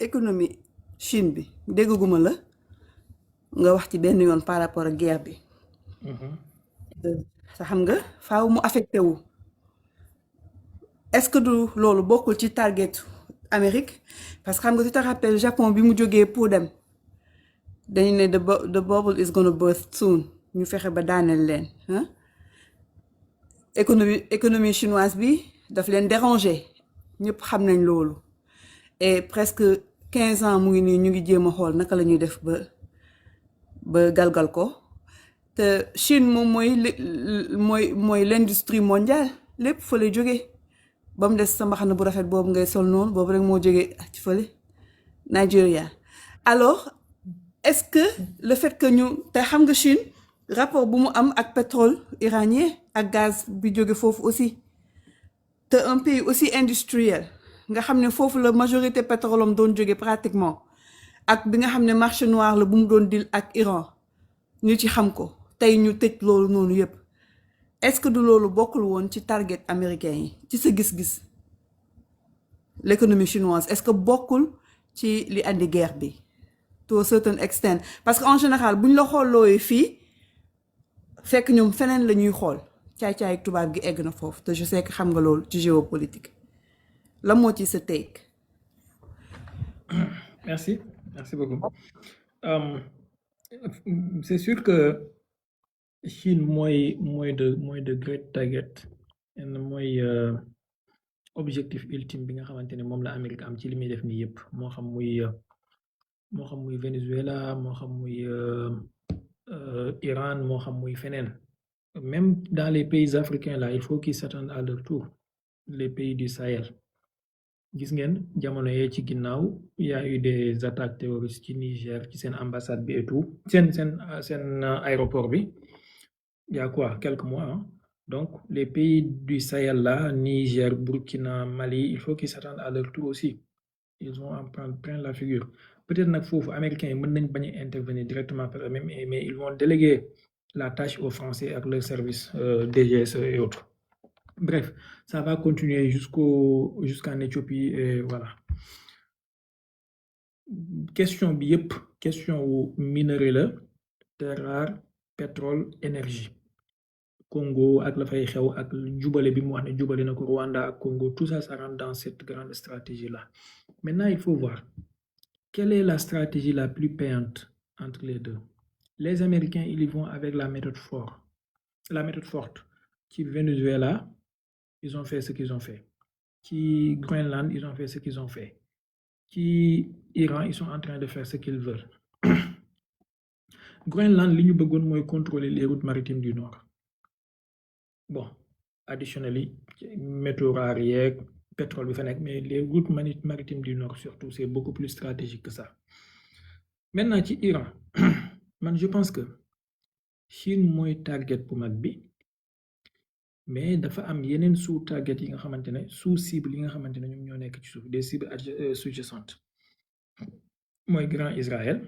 économie Chine bi dégguma la nga wax ci benn yoon par rapport ak guerre bi sa xam nga faaw mu affecté wu est-ce que du loolu bokkul ci target Amérique parce que xam nga tu te rappelles Japon bi mu jógee pour dem dañu ne the bubble is gonna burst soon ñu fexe ba daaneel leen économie chinoise bi daf leen déranger ñëpp xam nañ loolu et presque 15 ans mu ngi nii ñu ngi jéem a xool naka la ñuy def ba galgal ko te Chine moom mooy l'industrie mondiale lépp fa lay jógee ba mu des sa mbaxana bu rafet boobu ngay sol noonu boobu rek moo jógee ci fële Nigeria alors est-ce que le fait que ñu te xam nga Chine rapport bu mu am ak pétrole iranien ak gaz bi jóge foofu aussi te un pays aussi industriel nga xam ne foofu la majorité pétrole am doon jóge pratiquement ak bi nga xam ne marché noir la bu mu doon dil ak Iran ñu ci xam ko tey ñu tëj loolu noonu yépp est-ce que du loolu bokkul woon ci target américain yi ci sa gis-gis l'économie chinoise est-ce que bokkul ci li andi guerre bi to a certain extent parce que en général buñ la xoolooyee fii fekk ñoom feneen la ñuy xool caay-caay tubaab gi egg na foofu te je sais que xam nga loolu ci géopolitique la moo ci sa take merci beaucoup c'est sûr que Chine mooy de great target mooy objectif ultime bi nga xamante ne moom la Amérique am ci li muy def nii yëpp moo xam muy Venezuela moo xam muy Iran moo xam muy feneen même dans les pays africains là il faut qu'ils s'attendent à leur tour les pays du Sahel gis ngeen jamono yee ci ginnaaw y a eu des attaques terroristes ci Niger ci seen ambassade bi et tout seen aéroport bi il y a quoi quelques mois hein? Donc les pays du Sahel là Niger Burkina Mali il faut qu'ils s'attendent à leur tour aussi ils vont en prendre plein la figure peut-être nag foofu américains yi mën nañ bañ a intervenir directement par eux-mêmes mais ils vont déléguer la tâche aux Français ak leur service DGSE et autres bref ça va continuer jusqu'en Éthiopie et voilà question bi yëpp question wu minerai la terre rare pétrole énergie Congo ak la fay xew ak jubale bi mu wax ne jubale na ko Rwanda ak Congo tout ça ça rentre dans cette grande stratégie là maintenant il faut voir quelle est la stratégie la plus payante entre les deux les Américains ils y vont avec la méthode forte ci Venezuela ils ont fait ce qu'ils ont fait ci Groenland ils ont fait ce qu'ils ont fait ci Iran ils sont en train de faire ce qu'ils veulent Groenland li ñu bëggoon mooy contrôler les routes maritimes du nord bon additionnellement métaux rares yeeg pétrole bi fa nekk mais les routes maritimes du nord surtout c'est beaucoup plus stratégique que ça maintenant ci Iran man je pense que Chine mooy target bu mag bi mais dafa am yeneen sous target yi nga xamante ne sous cible yi nga xamante ne ñoom ñoo nekk ci suuf des cibles sous-jacentes mooy Grand Israël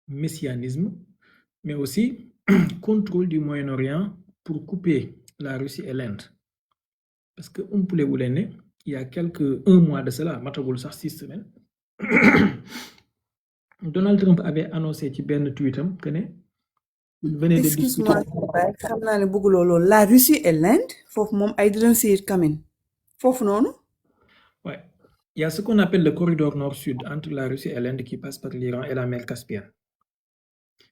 messianisme mais aussi contrôle du Moyen-Orient pour couper la Russie et l'Inde parce que umpule wu leen ne il y a un mois de cela matagul sax 6 semaines Donald Trump avait annoncé ci benn tweetam que ne venez de discuter. Excuse-moi xam naa ne bëgguloo loolu la Russie et l'Inde foofu moom I didn't see it coming foofu noonu Ouais, il y a ce qu'on appelle le corridor nord-sud entre la Russie et l'Inde qui passe par l'Iran et la mer Caspienne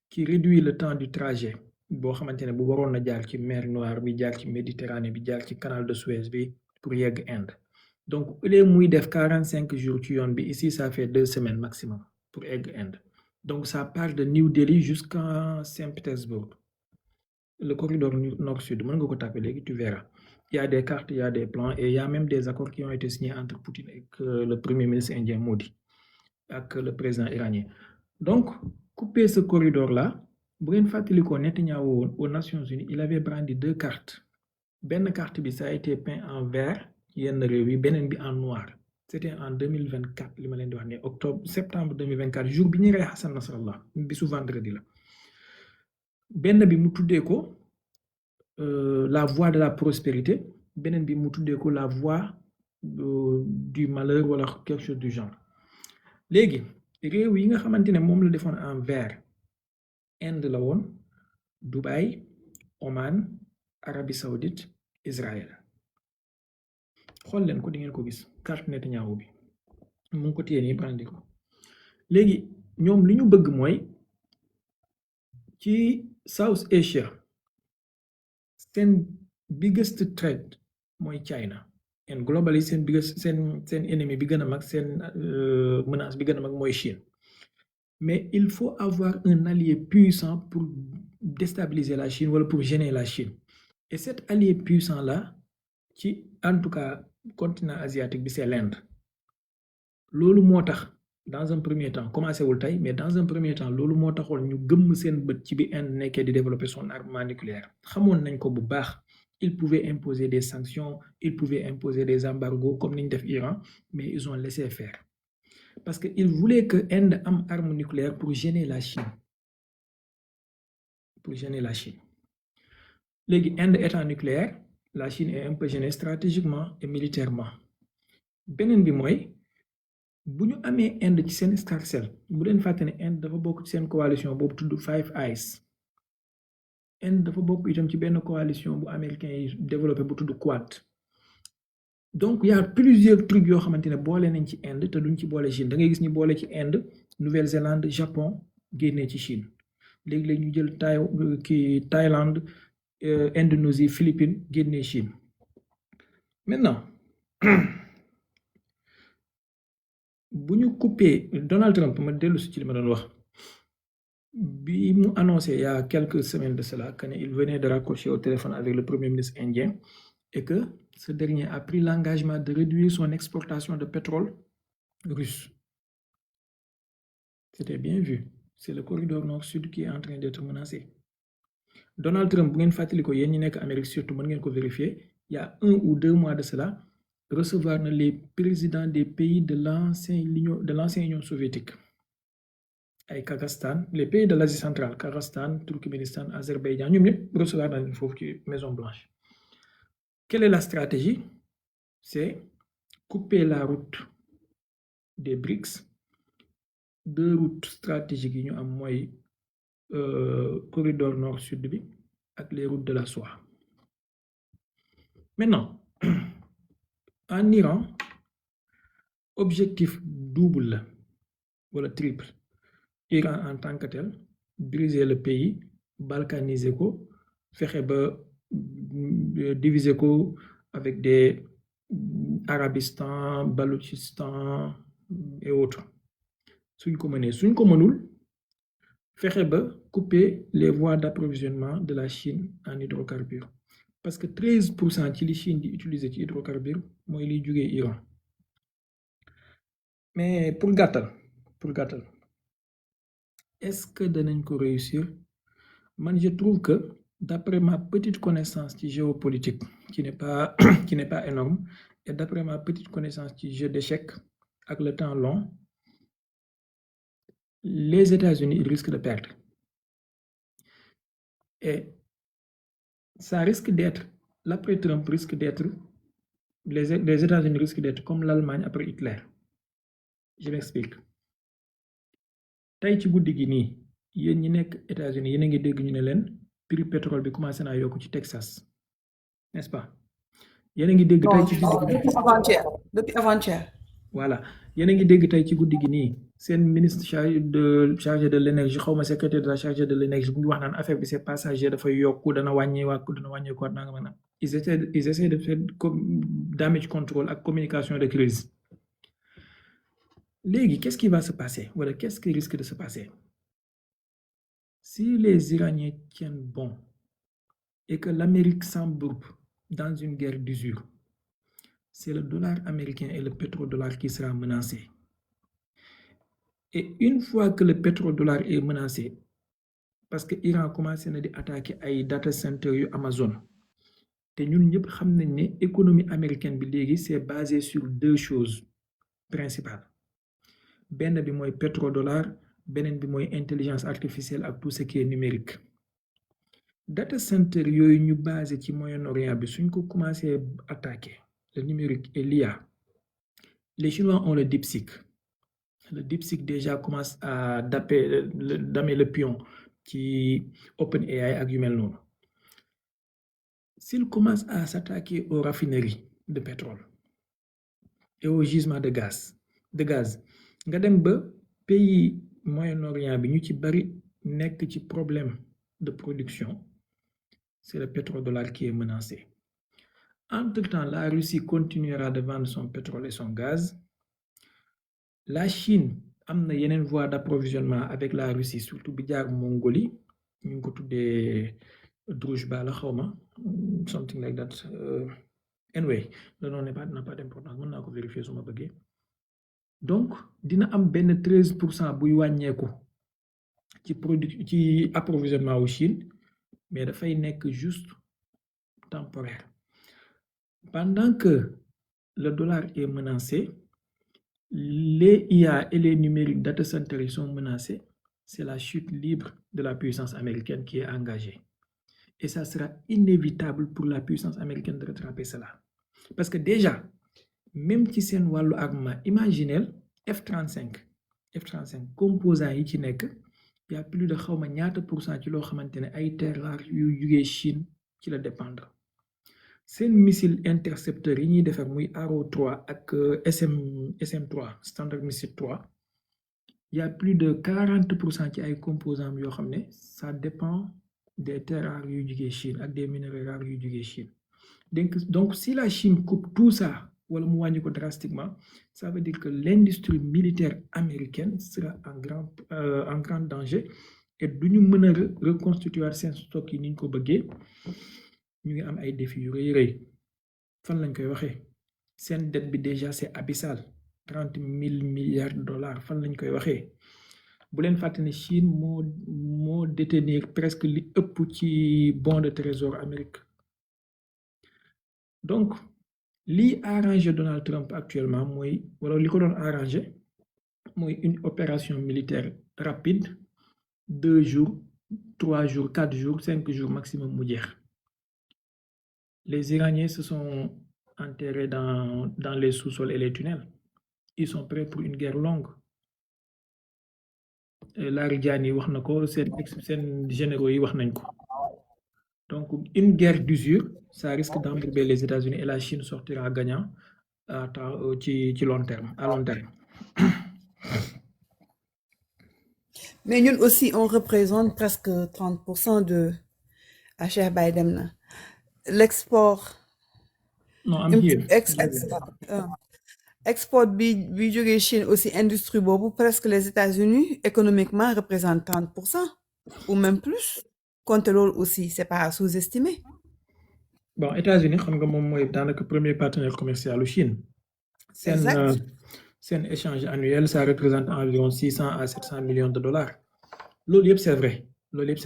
qui réduit le temps du trajet boo xamante ne bu waroon na jaar ci mer Noire bi jaar ci Méditerranée bi jaar ci canal de Suez bi pour yegg Inde donc au lieu muy def 45 jours ci yoon bi ici ça fait 2 semaines maximum pour egg Inde donc ça part de New Delhi jusqu'à Saint-Pétersbourg le corridor nord-sud, mën nga ko taper léegi, tu verras. Il y a des cartes, il y a des plans et il y a même des accords qui ont été signés entre Poutine et le premier ministre indien Modi avec le président iranien. Donc, couper ce corridor-là, bu ngeen fàttalikoo Netanyahu aux Nations Unies, il avait brandi 2 cartes. Benn carte bi ça a été peint en vert yenn réew yi, beneen bi en noir. C'était en 2024 li ma leen di wax ne septembre 2024 jour bi ñuy rey Hassan Nasrallah bisu vendredi la. Benn bi mu tuddee ko la voie de la prospérité, beneen bi mu tuddee ko la voie du malheur wala quelque chose du genre. Léegi réew yi nga xamante ne moom la defoon en vert, Inde la woon, Dubaï, Oman, Arabie Saoudite, Israël. Xool leen ko di ngeen ko gis carte Netanyahu bi mu ngi ko téye nii brandi ko. Léegi ñoom li ñu bëgg mooy ci South Asia seen biggest threat mooy China, and globally seen biggest seen ennemi bi gën a mag, seen menace bi gën a mag mooy Chine. Mais il faut avoir un allié puissant pour déstabiliser la Chine wala pour gêner la Chine. Et cet allié puissant là, ci en tout cas continent asiatique bi, c'est l'Inde. Loolu moo tax dans un premier temps commencé wul tey, mais dans un premier temps loolu moo taxoon ñu gëmm seen bët ci bi Inde nekkee di développer son armement nucléaire. Xamoon nañ ko bu baax. Ils pouvaient imposer des sanctions, ils pouvaient imposer des embargos comme niñ def Iran, mais ils ont laissé faire. Parce qu'ils voulaient que Inde am arme nucléaire pour gêner la Chine. Pour gêner la Chine. Léegi Inde étant nucléaire, la Chine est un peu gênée stratégiquement et militairement. Beneen bi mooy bu ñu amee Inde ci seen escarcelle, bu leen fàtte ne Inde dafa bokk ci seen coalition boobu tudd Five Eyes. Inde dafa bokk itam ci benn coalition bu américain yi développé bu tudd Quad. Donc il y a plusieurs trucs yoo xamante ne boole nañ ci Inde te duñ ci boole Chine. Da ngay gis ñu boole ci Inde, Nouvelle-Zélande, Japon génnee ci Chine. Léegi-léegi ñu jël Thaïlande, Indonésie, Philippines génnee Chine. Maintenant bu ñu coupé Donald Trump, ma dellu si ci li ma doon wax, bi mu annoncé il y a quelques semaines de cela qu'il venait de raccrocher au téléphone avec le premier ministre indien et que ce dernier a pris l'engagement de réduire son exportation de pétrole russe. C'était bien vu. C'est le corridor nord-sud qui est en train d'être menacé. Donald Trump, bu ngeen fàttali ko yéen ñi nekk Amérique surtout mën ngeen ko vérifier, il y a 1 ou 2 mois de cela, recevoir les présidents des pays de l'ancienne Union soviétique. Ay Kazakhstan, les pays de l'Asie centrale, Kazakhstan, Turkménistan, Azerbaïdjan, ñoom ñëpp recevoir nañ foofu ci Maison Blanche. Quelle est la stratégie? C'est couper la route des BRICS. 2 routes stratégiques yi ñu am mooy corridor nord-sud bi ak les routes de la soie. Maintenant, en Iran, objectif double la wala triple. Iran en tant que tel, briser le pays, balkaniser ko, fexe ba diviser ko avec des Arabistan, Baloutchistan et autres. Suñ ko mënee, suñ ko mënul, fexe ba couper les voies d'approvisionnement de la Chine en hydrocarbures. Parce que 13% ci li Chine di utiliser ci hydrocarbures mooy liy jugee Iran. Mais pour gàttal, est-ce que danañ ko réussir? Man, je trouve que d'après ma petite connaissance ci géopolitique, qui n'est pas énorme, et d'après ma petite connaissance ci jeu d'échecs avec le temps long, les États-Unis ils risquent de perdre. Et ça risque d'être, l'après-Trump risque d'être, les États-Unis risquent d'être comme l'Allemagne après Hitler. Je m'explique. Tey ci guddi gi nii yéen ñi nekk États-Unis yéen a ngi dégg ñu ne leen prix pétrole bi commencé naa yokk ci Texas, n'est-ce pas? Yéen a ngi dégg tey ci guddi gi depuis avant-hier. Voilà, yéen a ngi dégg tey ci guddi gi nii seen ministre chargé de l'énergie, xaw ma secrétaire de la chargé de l'énergie bu ngi wax naan affaire bi c'est passager, dafay yokku dana wàññeeku naa nga mën a. Ils essaient de faire comme damage control ak communication de crise. Léegi, qu'est-ce qui va se passer? Voilà, qu'est-ce qui risque de se passer? Si les Iraniens tiennent bon, et que l'Amérique s'embourbe dans une guerre d'usure, c'est le dollar américain et le pétrodollar qui sera menacé. Et une fois que le pétrodollar est menacé, parce que Iran commencé à attaquer ay data center yu Amazon, te ñun ñëpp xam nañ ne économie américaine bi léegi c'est basé sur deux choses principales. Benn bi mooy pétrodollar, beneen bi mooy intelligence artificielle ak tout ce qui est numérique. Data center yooyu ñu basé ci Moyen-Orient bi suñ ko commencé attaquer le numérique et l'IA, les Chinois ont le DeepSeek. Le DeepSeek déjà commence à damer le pion qui OpenAI ak yu mel noonu. S'il commence à s'attaquer aux raffineries de pétrole et aux gisements de gaz, nga dem ba pays Moyen-Orient bi ñu ci bari nekk ci problème de production, c'est le pétrodollar qui est menacé. Entre-temps, la Russie continuera de vendre son pétrole et son gaz. La Chine am na yeneen voie d'approvisionnement avec la Russie, surtout bi jaar Mongolie, ñu ngi ko tuddee Druzhba la xawma, something like that. Anyway, le nom n'a pas d'importance, mën naa ko vérifier su ma bëggee. Donc dina am benn 13% buy wàññeeku ci approvisionnement wu Chine, mais dafay nekk juste temporaire. Pendant que le dollar est menacé, les IA et les numériques data centers sont menacés, c'est la chute libre de la puissance américaine qui est engagée. Et ça sera inévitable pour la puissance américaine de rattraper cela. Parce que déjà, même si c'est un wàllu armement, imaginez F-35 composants yi ci nekk, il y a plus de xawma ñaata % ci loo xamante ne ay terres rares yu jugee Chine ci la dépendre. Seen missile intercepteur yi ñuy defar muy Arrow 3 ak SM3 Standard Missile 3, il y a plus de 40% ci ay composants yoo xam ne ça dépend des terres rares yu jugee Chine ak des minerais rares yu jugee Chine. Donc si la Chine coupe tout ça wala mu wàññi ko drastiquement, ça veut dire que l'industrie militaire américaine sera en grand danger et duñu mën a reconstituer seen stock yi ni ñu ko bëggee. Ñu ngi am ay défis yu rëy fan lañ koy waxee, seen dette bi déjà c'est abyssal, 30 000 milliards de dollars, fan lañ koy waxee. Bu leen fàtte ne Chine moo détenir presque li ëpp ci bon de trésor Amérique. Donc lii arrangé Donald Trump actuellement mooy wala li ko doon arrangé mooy une opération militaire rapide, 2 jours 3 jours 4 jours 5 jours maximum mu jeex. Les Iraniens se sont enterrés dans les sous-sols et les tunnels. Ils sont prêts pour une guerre longue. Larijani wax na ko, seen généraux yi wax nañ ko. Donc une guerre d'usure, ça risque d'embourber les États-Unis et la Chine sortira gagnant à long terme. Mais nous aussi, on représente presque 30% de Cheikh Biden. L'export. No, I'm here. Export bi jógee Chine aussi industrie boobu, presque les États-Unis économiquement représentent 30% ou même plus. Compte loolu aussi, c'est pas à sous-estimer. Bon, États-Unis xam nga moom mooy daanaka premier partenaire commercial u Chine. Seen échange annuel, ça représente environ 600 à 700 millions de dollars. Loolu yëpp c'est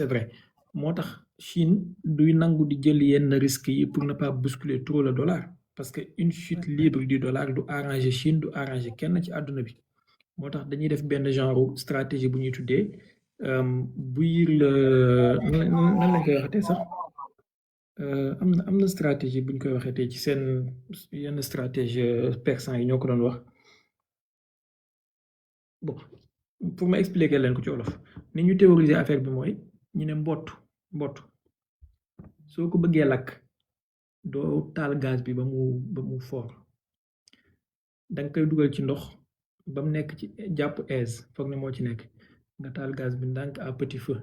vrai. Moo tax Chine duy nangu di jël yenn risques yi pour ne pas bousculer trop le dollar, parce que une chute libre du dollar du arranger Chine, du arranger kenn ci àdduna bi. Moo tax dañuy def benn genre stratégie bu ñuy tuddee buyir nan lañ koy waxatee sax, am na stratégie bu ñu koy waxatee ci seen yenn stratégie persan yi ñoo ko doon wax. Bon, pour ma expliquer leen ko ci wolof, ni ñu théoriser affaire bi mooy ñu ne mbott soo ko bëggee lakk doo taal gaz bi ba mu fort, danga koy dugal ci ndox ba mu nekk ci jàpp aise, foog ne moo ci nekk, nga taal gaz bi ndànk à petit feu,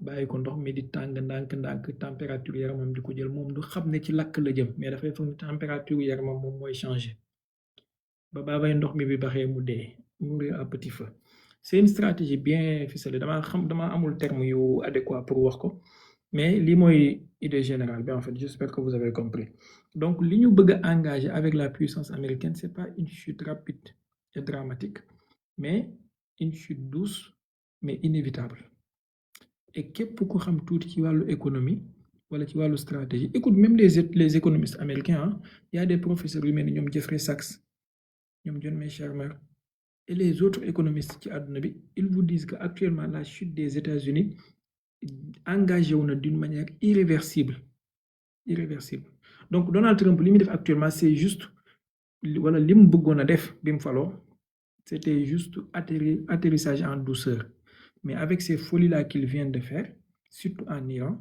bàyyi ko ndox mi di tàng ndànk température yaramam di ko jël, moom du xam ne ci lakk la jëm, mais dafay foog ne température yaramam moom mooy changer ba bay ndox mi bi baxee mu dee, mourir à petit feu. C'est une stratégie bien ficelée, dama amul terme yu adéquat pour wax ko, mais lii mooy idée générale bi en fait j'espère que vous avez compris donc li ñu bëgg a engager avec la puissance américaine c'est pas une chute rapide et dramatique mais une chute douce mais inévitable et képp ku xam tuuti ci wàllu économie wala ci wàllu stratégie écoute même les économistes américains hein, il y a des professeurs yu mel ni ñoom Jeffrey Sachs ñoom John Mearsheimer et les autres économistes ci àdduna bi ils vous disent que actuellement la chute des États-Unis engagé wu na d'une manière irréversible donc Donald Trump li muy def actuellement c'est juste wala li mu bëggoon a def bi mu faloo c'était juste atterrissage en douceur mais avec ces folies là qu'il vient de faire surtout en Iran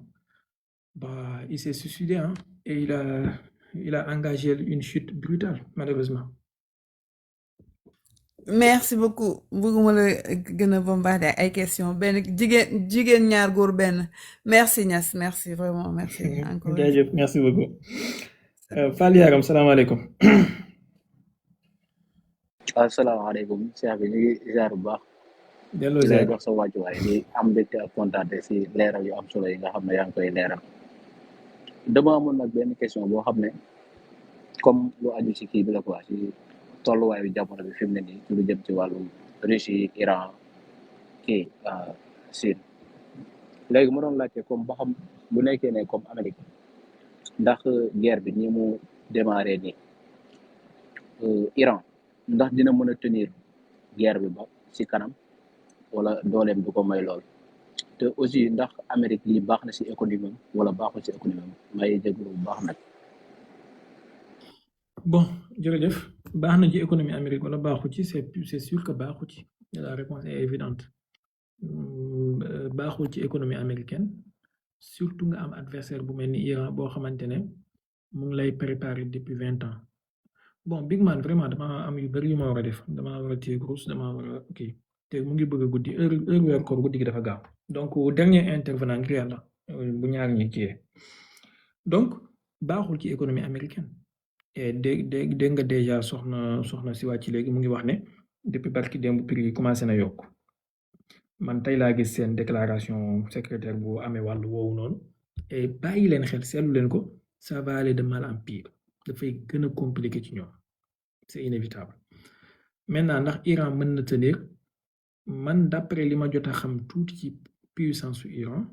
bah il s'est suicidé hein, et il a engagé une chute brutale malheureusement. merci beaucoup bëgguma la gën a bombarder ay question benn jigéen ñaar góor benn merci Niass merci vraiment merci encore jaajëf merci beaucoup Fall Yaram salaamaaleykum asalaamaaleykum Cheikh bi ñu ngi ziar bu baax delloo di lay ziar jox sa wàccuwaay di am mbégte ak kontaante si leeral yu am solo yi nga xam ne yaa ngi koy leeral dama amoon nag benn question boo xam ne comme lu aju si kii bi la quoi si tolluwaayu jamono bi fi mu ne nii ci lu jëm ci wàllum Russie Iran kii Chine léegi ma doon laajte comme ba xam bu nekkee ne comme Amérique ndax guerre bi ni mu démarré nii Iran ndax dina mën a tenir guerre bi ba ci kanam wala dooleem du ko may lool te aussi ndax Amérique lii baax na ci économie am wala baaxul ci économie am may déglu bu baax nag. bon jërëjëf baax na ci économie Amérique wala baaxu ci c'est sûr que baaxu ci la réponse est évidente baaxul ci économie américaine surtout nga am adversaire bu mel ni Iran boo xamante ne mu ngi lay préparer depuis 20 ans bon Big Man vraiment dama am yu bari yu ma war a def dama war a téye grosse dama war a kii te mu ngi bëgg a guddi heure weer koor guddi gi dafa gaaw donc dernier intervenant ngir yàlla bu ñaar ñi kiyee donc baaxul ci économie américaine et dégg nga déjà soxna si wàcc léegi mu ngi wax ne depuis barki démb prix yi commencé na yokk man tey laa gis seen déclaration secrétaire bu amee wàllu woowu noonu et bàyyi leen xel seetlu leen ko ça va aller de mal en pire dafay gën a compliqué ci ñoom c'est inévitable maintenant ndax Iran mën na tenir man d'après li ma jot a xam tuuti ci puissance su Iran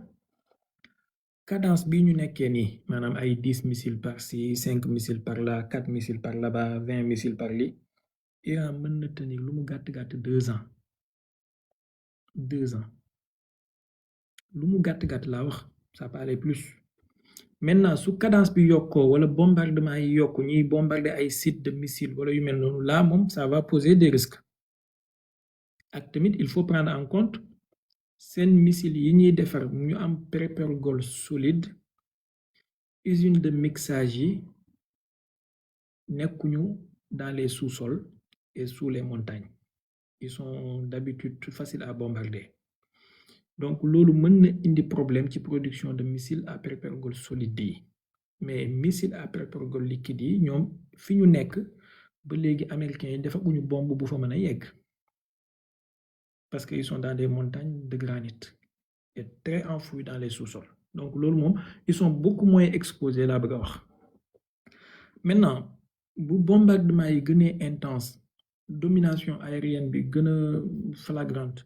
cadence bi ñu nekkee nii maanaam ay 10 missiles par ci 5 missiles par là 4 missiles par là-bas 20 missiles par li Iran mën na tenir lu mu gàtt-gàtt 2 ans 2 ans lu mu gàtt-gàtt laa wax ça peut aller plus maintenant su cadence bi yokkoo wala bombardement yi yokku ñuy bombarder ay sites de missiles wala yu mel noonu là moom ça va poser des risques ak tamit il faut prendre en compte seen missiles yi ñuy defar ñu am prépare-gol solide usine de mixage yi nekkuñu dans les sous-sols et sous les montagnes ils sont d'habitude faciles à bombarder donc loolu mën na indi problème ci production de missiles à prépare-gol solide yi mais missiles à prépare-gol liquide yi ñoom fi ñu nekk ba léegi américains yi defaguñu bombe bu fa mën a yegg parce que ils sont dans des montagnes de granit et très enfouis dans les sous-sols donc loolu moom ils sont beaucoup moins exposés laa bëgg a wax maintenant bu bombardement yi gënee intense domination aérienne bi gën a flagrante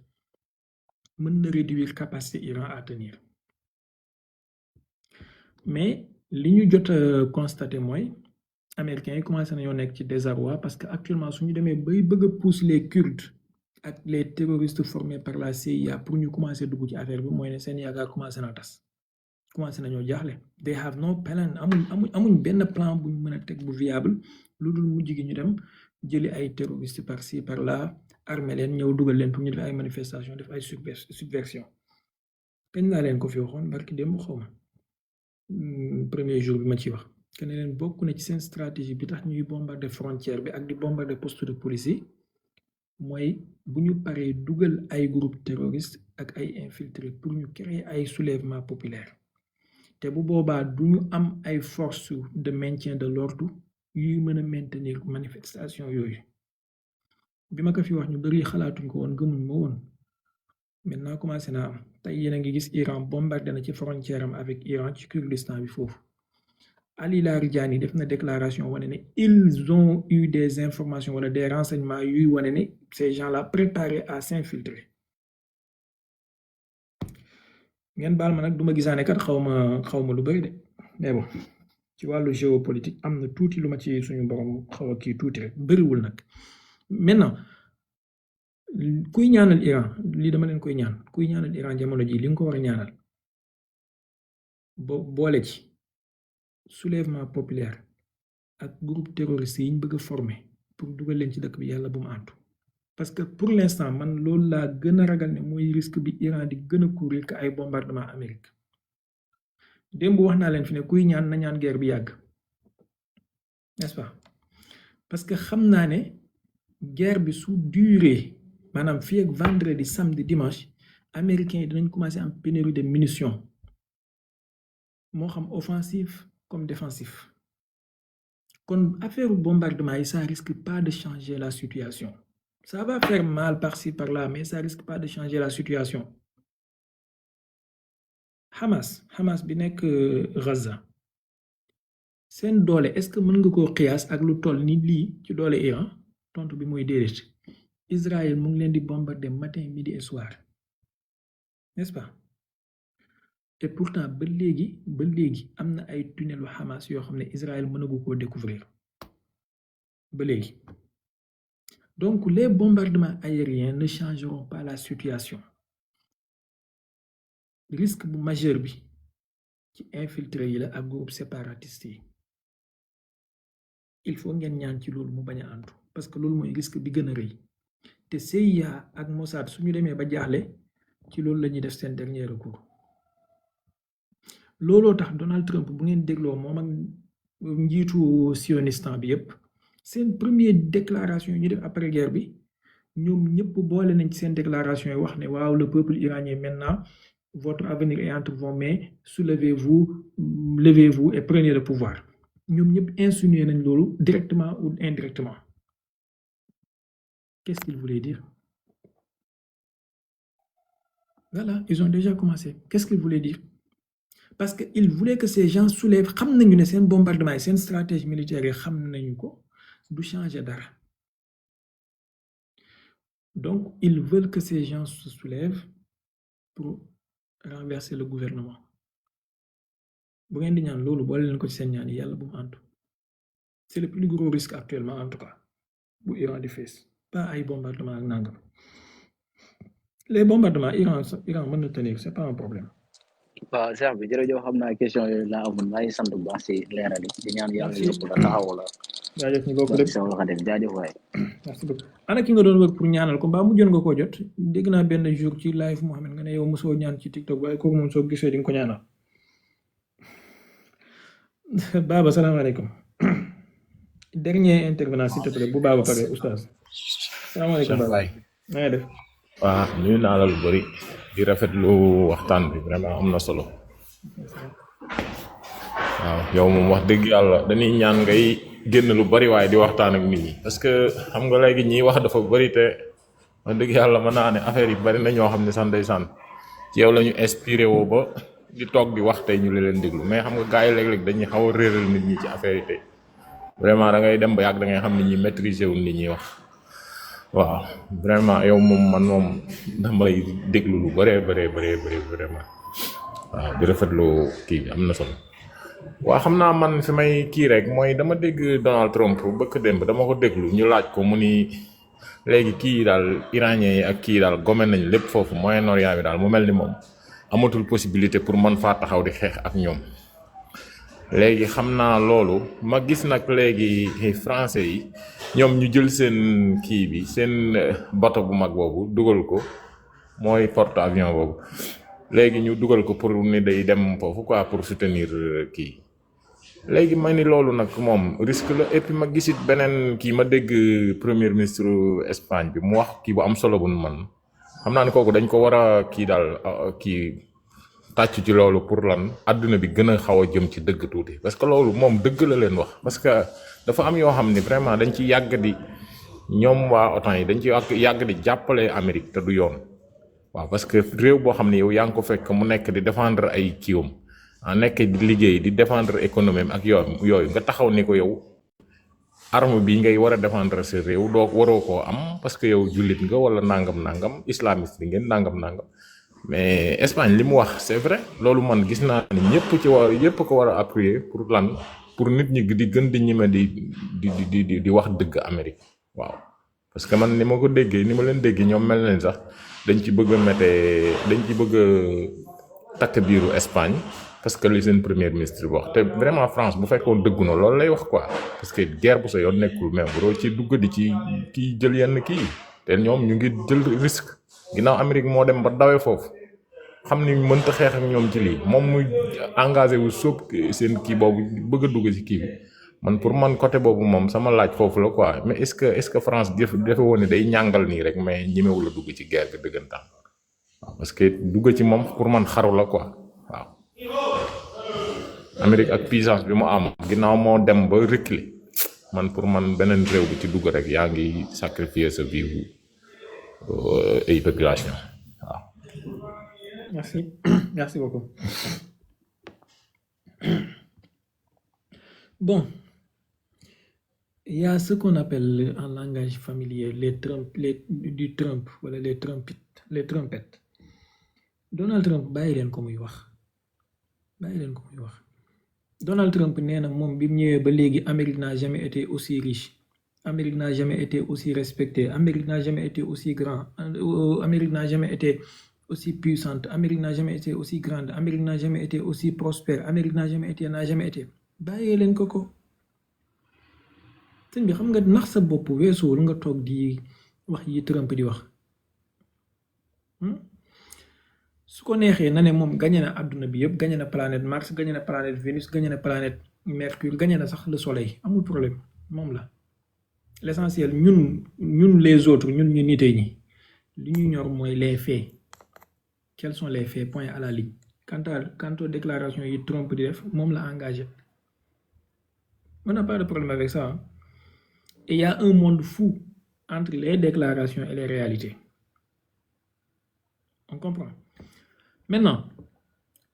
mën na réduire capacité Iran à tenir mais li ñu jot a constaté mooy américains yi commencé nañoo nekk ci désarroi parce que actuellement suñu demee bay bëgg a pousser les Kurdes ak les terroristes formés par la CIA pour ñu commencer dugg ci affaire bi mooy ne seen yaakaar commencé na tas commencé nañoo jaaxle they have no plan amuñ benn plan bu ñu mën a teg bu viable lu dul mujj gi ñu dem jëli ay terroristes par ci par là armé leen ñëw dugal leen pour ñu def ay manifestation def ay subversion kañ laa leen ko fi waxoon barki démb xaw ma premier jour bi ma ci wax que ne leen bokk na ci seen stratégie bi tax ñuy bombarder frontière bi ak di bombarder poste de police yi mooy bu ñu paree dugal ay groupe terroriste ak ay infiltrés pour ñu créer ay soulèvement populaire te bu boobaa du ñu am ay forces de maintien de l'ordre yuy mën a maintenir manifestation yooyu bi ma ko fi wax ñu bari xalaatuñ ko woon gëmuñ ma woon maintenant commencé naa am tey yéen a ngi gis Iran bombardé na ci frontière am avec Iran ci Kurdistan bi foofu Ali Larijani def na déclaration wane ne ils ont eu des informations wala des renseignements yuy wane ne ces gens-là préparés à s'infiltrer ngeen baal ma nag du ma gisaane kat xaw ma lu bëri de mais bon ci wàllu géopolitique am na tuuti lu ma ci suñu borom xaw a kii tuuti rek bëriwul nag maintenant kuy ñaanal Iran lii dama leen koy ñaan kuy ñaanal Iran jamono ji li nga ko war a ñaanal boole ci soulèvement populaire ak groupe terroriste yi ñu bëgg a former pour dugal leen ci dëkk bi yàlla bu mu àntu parce que pour l'instant man loolu laa gën a ragal ne mooy risque bi Iran di gën a courir que ay bombardement Amérique démb wax naa leen fi ne kuy ñaan na ñaan guerre bi yàgg n'est-ce pas parce que xam naa ne guerre bi su durée maanaam fii ak vendredi samedi dimanche américains yi dinañ commencer am pénurie de munitions moo xam offensif comme défensif kon affaire bombardement yi ça risque pas de changer la situation ça va faire mal par-ci par-là mais ça risque pas de changer la situation Hamas bi nekk Gaza seen doole est-ce que mën nga koo xiyaas ak lu toll ni lii ci doole Iran tontu bi mooy déedéet Israël mu ngi leen di bombarder matin midi et soir n'est-ce pas et pourtant ba léegi am na ay tunnelu Hamas yoo xam ne Israël mënagu koo découvrir ba léegi donc les bombardements aériens ne changeront pas la situation risque bu majeur bi ci infiltré yi la ak groupe séparatiste yi il faut ngeen ñaan ci loolu mu bañ a antu parce que loolu mooy risque bi gën a rëy te CIA ak Mossad suñu demee ba jaaxle ci loolu la ñuy def seen dernier recours looloo tax Donald Trump bu ngeen dégloo moom ak njiitu sionistan bi yépp seen première déclaration yi ñu def après guerre bi ñoom ñëpp boole nañ ci seen déclaration yi wax ne waaw le peuple iranien maintenant votre avenir est entre vos mains levez-vous et prenez le pouvoir ñoom ñëpp insinué nañ loolu directement ou indirectement qu'est-ce qu'il voulait dire voilà ils ont déjà commencé qu'est-ce qu'il voulait dire parce que il voulait que ces gens soulèvent xam nañu ne seen bombardement yi seen stratégie militaire yi xam nañu ko du changer dara donc ils veulent que ces gens se soulèvent pour renverser le gouvernement bu ngeen di ñaan loolu boole leen ko ci seen ñaan yi yàlla bu mu àntu c'est le plus gros risque actuellement en tout cas bu Iran di fees pas ay bombardement ak nangam les bombardements Iran mën na tenir c'est pas un problème. waaw Cheikh bi jërëjëf xam naa question yooyu laa amoon maa ngi sant bu baax si leeral yi di ñaan yàlla yóbbu la taxawu la. jaajëf ñu bokk lépp sama wax jaajëf waay. merci beaucoup ana ki nga doon wër pour ñaanal ko mbaa mujjoon nga koo jot dégg naa benn jour ci live Mohamed nga ne yow mosoo ñaan ci TikTok waaye kooku moom soo gisee di nga ko ñaanal Baba salaamaaleykum dernier intervenant s'il te plaît bu Baba pare oustaz salaamaaleykum Baba na nga def. waaw nuyu naa la lu bëri di rafetlu waxtaan bi vraiment am na solo waaw yow moom wax dëgg yàlla dañuy ñaan ngay génn lu bari waaye di waxtaan ak nit ñi parce que xam nga léegi ñiy wax dafa bari te wax dëgg yàlla mën naa ne affaire yi bari na ñoo xam ne sax ndeysaan ci yow la ñu inspiré woo ba di toog di wax tey ñu leen déglu mais xam nga gars yi léeg-léeg dañuy xaw a réeral nit ñi ci affaire yi tey vraiment da ngay dem ba yàgg da ngay xam nit ñi maîtriser wul nit ñi wax. waaw vraiment yow moom man moom dama lay déglu lu bëree vraiment waaw di rafetlu kii bi am na solo waaw xam naa man fi may kii rek mooy dama dégg Donald Trump bëkk démb dama ko déglu ñu laaj ko mu ni léegi kii daal iranien yi ak kii daal gome nañ lépp foofu Moyen-Orient bi daal mu mel ni moom amatul possibilité pour man faa taxaw di xeex ak ñoom léegi xam naa loolu ma gis nag léegi français yi ñoom ñu jël seen kii bi seen bateau bu mag boobu dugal ko mooy porte avion boobu léegi ñu dugal ko pour ni day dem foofu quoi pour soutenir kii léegi ma ni loolu nag moom risque la et puis ma gisit beneen kii ma dégg premier ministre Espagne bi mu wax kii bu am solo bu man xam naa ne kooku dañ ko war a kii daal kii tàcc ci loolu pour lan àdduna bi gën a xaw a jëm ci dëgg tuuti parce que loolu moom dëgg la leen wax parce que dafa am yoo xam ni vraiment dañ ci yàgg di ñoom waa OTAN yi dañ ci yàgg di jàppale Amérique te du yoon waaw parce que réew boo xam ne yow yaa ngi ko fekk mu nekk di défendre ay kiiwam nekk di liggéey di défendre économie ak yooyu nga taxaw ni ko yow arme bi ngay war a défendre sa réew doo waroo koo am parce que yow jullit nga wala nangam islamiste bi ngeen nangam mais Espagne li mu wax c'est vrai loolu man gis naa ni ñëpp ko war a appuyer pour nit ñi di gën di ñime di wax dëgg Amérique waaw parce que man ni ma ko déggee ni ma leen déggee ñoom mel nañ sax dañ ci bëgg a takk biiru Espagne parce que li seen premier ministre bi wax te vraiment France bu fekkoon dëggu na loolu lay wax quoi parce que guerre bu sa yoon nekkul mais bu doo ci dugg di ci kii jël yenn kii te ñoom ñu ngi jël risque ginnaaw Amérique moo dem ba dawee foofu xam ni mënta xeex ak ñoom ci lii moom muy engagé wu sóob seen kii boobu bëgg a dugg ci kii bi man pour man côté boobu moom sama laaj foofu la quoi mais est-ce que France defe woon ne day ñàngal nii rek mais ñemewul a dugg ci guerre bi dëggantaan waaw parce que dugg ci moom pour man xaru la quoi waaw Amérique ak puissance bi mu am ginnaaw moo dem ba reculer man pour man beneen réew bi ci dugg rek yaa ngi sacrifier sa vie ay population waaw. Merci beaucoup. Bon, il y a ce qu'on appelle en langage familier du Trump wala les trumpettes. Donald Trump bàyyi leen ko muy wax Donald Trump nee na moom bi mu ñëwee ba léegi Amérique n'a jamais été aussi riche, Amérique n'a jamais été aussi respectée, Amérique n'a jamais été aussi grand, Amérique n'a jamais été aussi puissante, Amérique n'a jamais été aussi grande, Amérique n'a jamais été aussi prospère, Amérique n'a jamais été bàyyee leen ko sëñ bi xam nga nax sa bopp weesuwul nga toog di wax yi Trump di wax su ko neexee na ne moom gañe na àdduna bi yëpp gañe na planète Mars gañe na planète Vénus gañe na planète Mercure gañe na sax le soleil amul problème moom la l'essentiel ñun les autres ñun ñu nite ñi li ñu ñor mooy les faits. Quels sont les faits? Point à la ligne. Quant aux déclarations yi Trump di def moom la engagé. On n'a pas de problème avec ça. Hein? Et il y a un monde fou entre les déclarations et les réalités. On comprend. Maintenant,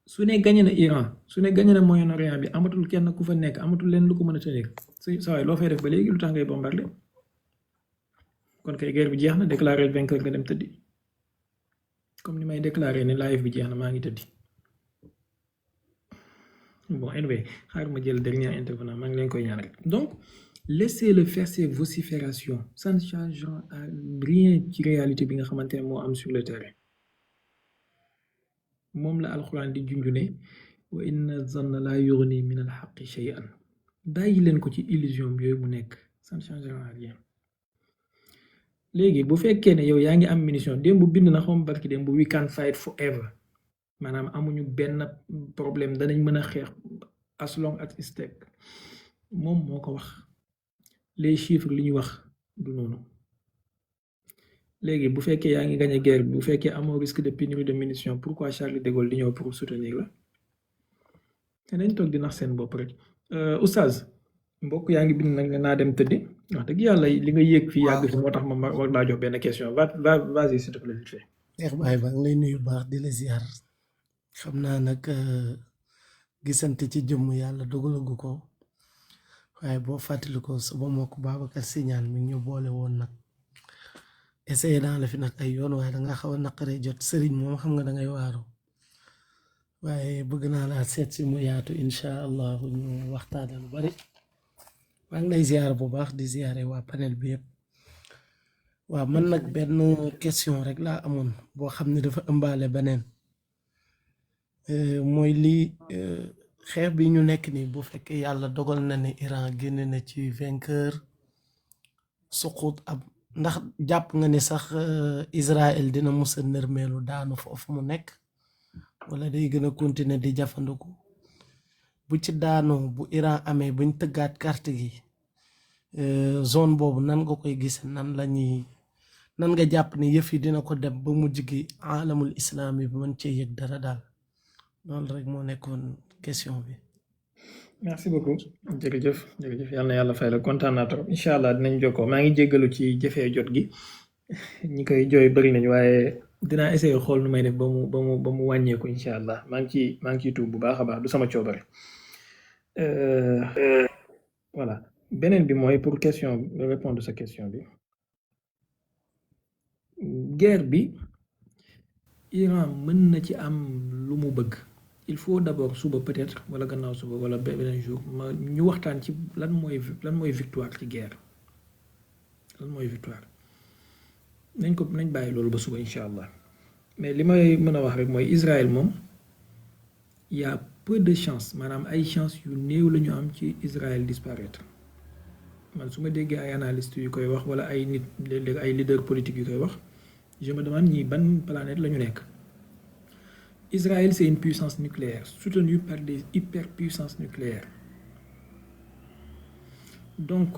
su ne gagné na Iran su ne gagné na Moyen-Orient bi amatul kenn ku fa nekk amatul leen lu ko mën a tenir saa waay loo fay def ba léegi lu tax ngay bombardé kon kay guerre bi jeex na déclaré vainqueur nga dem tëddi comme ni may déclaré ne live bi jeex na maa ngi tëddi bon anyway xaar ma jël dernier intervenant maa ngi leen koy ñaan rek donc laissez-le faire ses vociférations ça ne changera rien ci réalité bi nga xamante ne moo am sur le terrain moom la alxuraan di junju ne wa inna zanna la yughni min al haqqi shay'an bàyyi leen ko ci illusion bi yooyu mu nekk ça ne changera rien léegi bu fekkee ne yow yaa ngi am munition démb bind na xaw ma barki démb we can fight forever maanaam amuñu benn problème danañ mën a xeex as long as it takes moom moo ko wax les chiffres li ñu wax du noonu léegi bu fekkee yaa ngi gagné guerre bi bu fekkee amoo risque de pénurie de munitions pourquoi Charles de Gaulle di ñëw pour soutenir la te dañ toog di nax seen bopp rek oustaz mbokk yaa ngi bind nag ne naa dem tëddi wax dëgg yàlla li nga yéeg fii yàgg fi moo tax ma war laa jox benn question vas-y s'il te plaît vite fait. Cheikh Baye ba ngi lay nuyu baax di la ziar xam naa nag gisante ci jëmm yàlla dogalagu ko waaye boo fàttali ko sama mbokk Babacar Signane mi ngi ñu boole woon nag essayé naa la fi nag ay yoon waaye danga xaw a naqaree jot sëriñ moom xam nga dangay waaru waaye bëgg naa laa seet si mu yaatu incha allah ñu waxtaane lu bari maa ngi lay ziar bu baax di ziare waa panel bi yëpp waaw man nag benn question rek laa amoon boo xam ne dafa ëmbaale beneen mooy lii xeex bi ñu nekk nii bu fekkee yàlla dogal na ne Iran génne na ci vainqueur suqut ab ndax jàpp nga ne sax Israël dina musa nërmeelu daanu foofu mu nekk wala day gën a continuer di jafandiku bu ci daanoo bu Iran amee buñ tëggaat carte gi zone boobu nan nga koy gise nan nga jàpp ne yëf yi dina ko dem ba mujj gi alamul islami bi mën cee yëg dara daal loolu rek moo nekkoon question bi. merci beaucoup jërëjëf yal na yàlla fay la kontaan naa trop incha allah dinañ jokkoo maa ngi jéggalu ci jëfee jot gi ñi koy jooy bëri nañ waaye dinaa essayer xool nu may def ba mu wàññeeku incha allah maa ngi ciy tuub bu baax a baax du sama coobare. Voilà beneen bi mooy pour question répondre sa question bi guerre bi Iran mën na ci am lu mu bëgg il faut d'abord suba peut-être wala gannaaw suba wala beneen jour ñu waxtaan ci lan mooy victoire ci guerre lan mooy victoire nañ bàyyi loolu ba suba incha allah mais li may mën a wax rek mooy Israël moom y a peu de chance maanaam ay chance yu néew la ñu am ci Israël disparaître man su ma déggee ay analystes yu koy wax wala ay nit léeg-léeg ay leaders politiques yu koy wax je me demande ñii ban planète la ñu nekk. Israël c'est une puissance nucléaire soutenue par des hyperpuissances nucléaires donc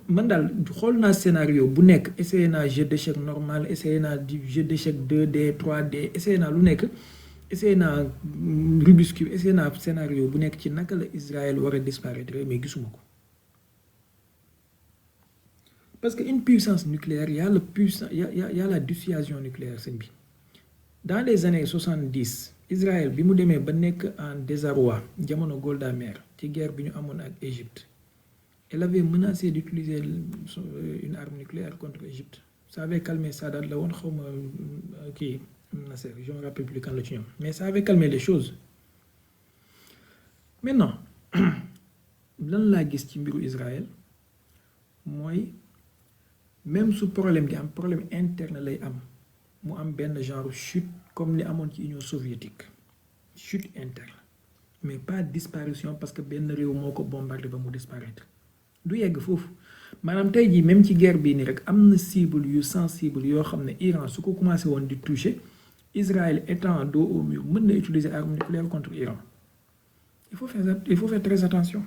man daal xool naa scénario bu nekk essayé naa jeu d'échec normal essayé naa jeu d'échec 2D 3D essayé naa lu nekk essayé naa Rubik's Cube essayé naa scénario bu nekk ci naka la Israël war a disparaître mais gisuma ko parce que une puissance nucléaire y a la dissuasion nucléaire sëñ bi dans les années 70 Israël bi mu demee ba nekk en désarroi jamono Golda Meir ci guerre bi ñu amoon ak Égypte elle avait menacé d'utiliser une arme nucléaire contre l'Égypte ça avait calmé Sadat la woon xawma kii Nasser je me rappelle plus kan la ci ñoom mais ça avait calmé les choses maintenant lan laa gis ci mbiru Israël mooy même su problème di am problème interne lay am mu am benn genre chute comme li amoon ci Union soviétique chute interne mais pas disparition parce que benn réew moo ko bombardé ba mu disparaître du yegg foofu maanaam tey jii même ci guerre bii nii rek am na cible yu sensible yoo xam ne Iran su ko commencé woon di toucher Israël étant dos au mur mën na utiliser arme nucléaire contre Iran il faut faire très attention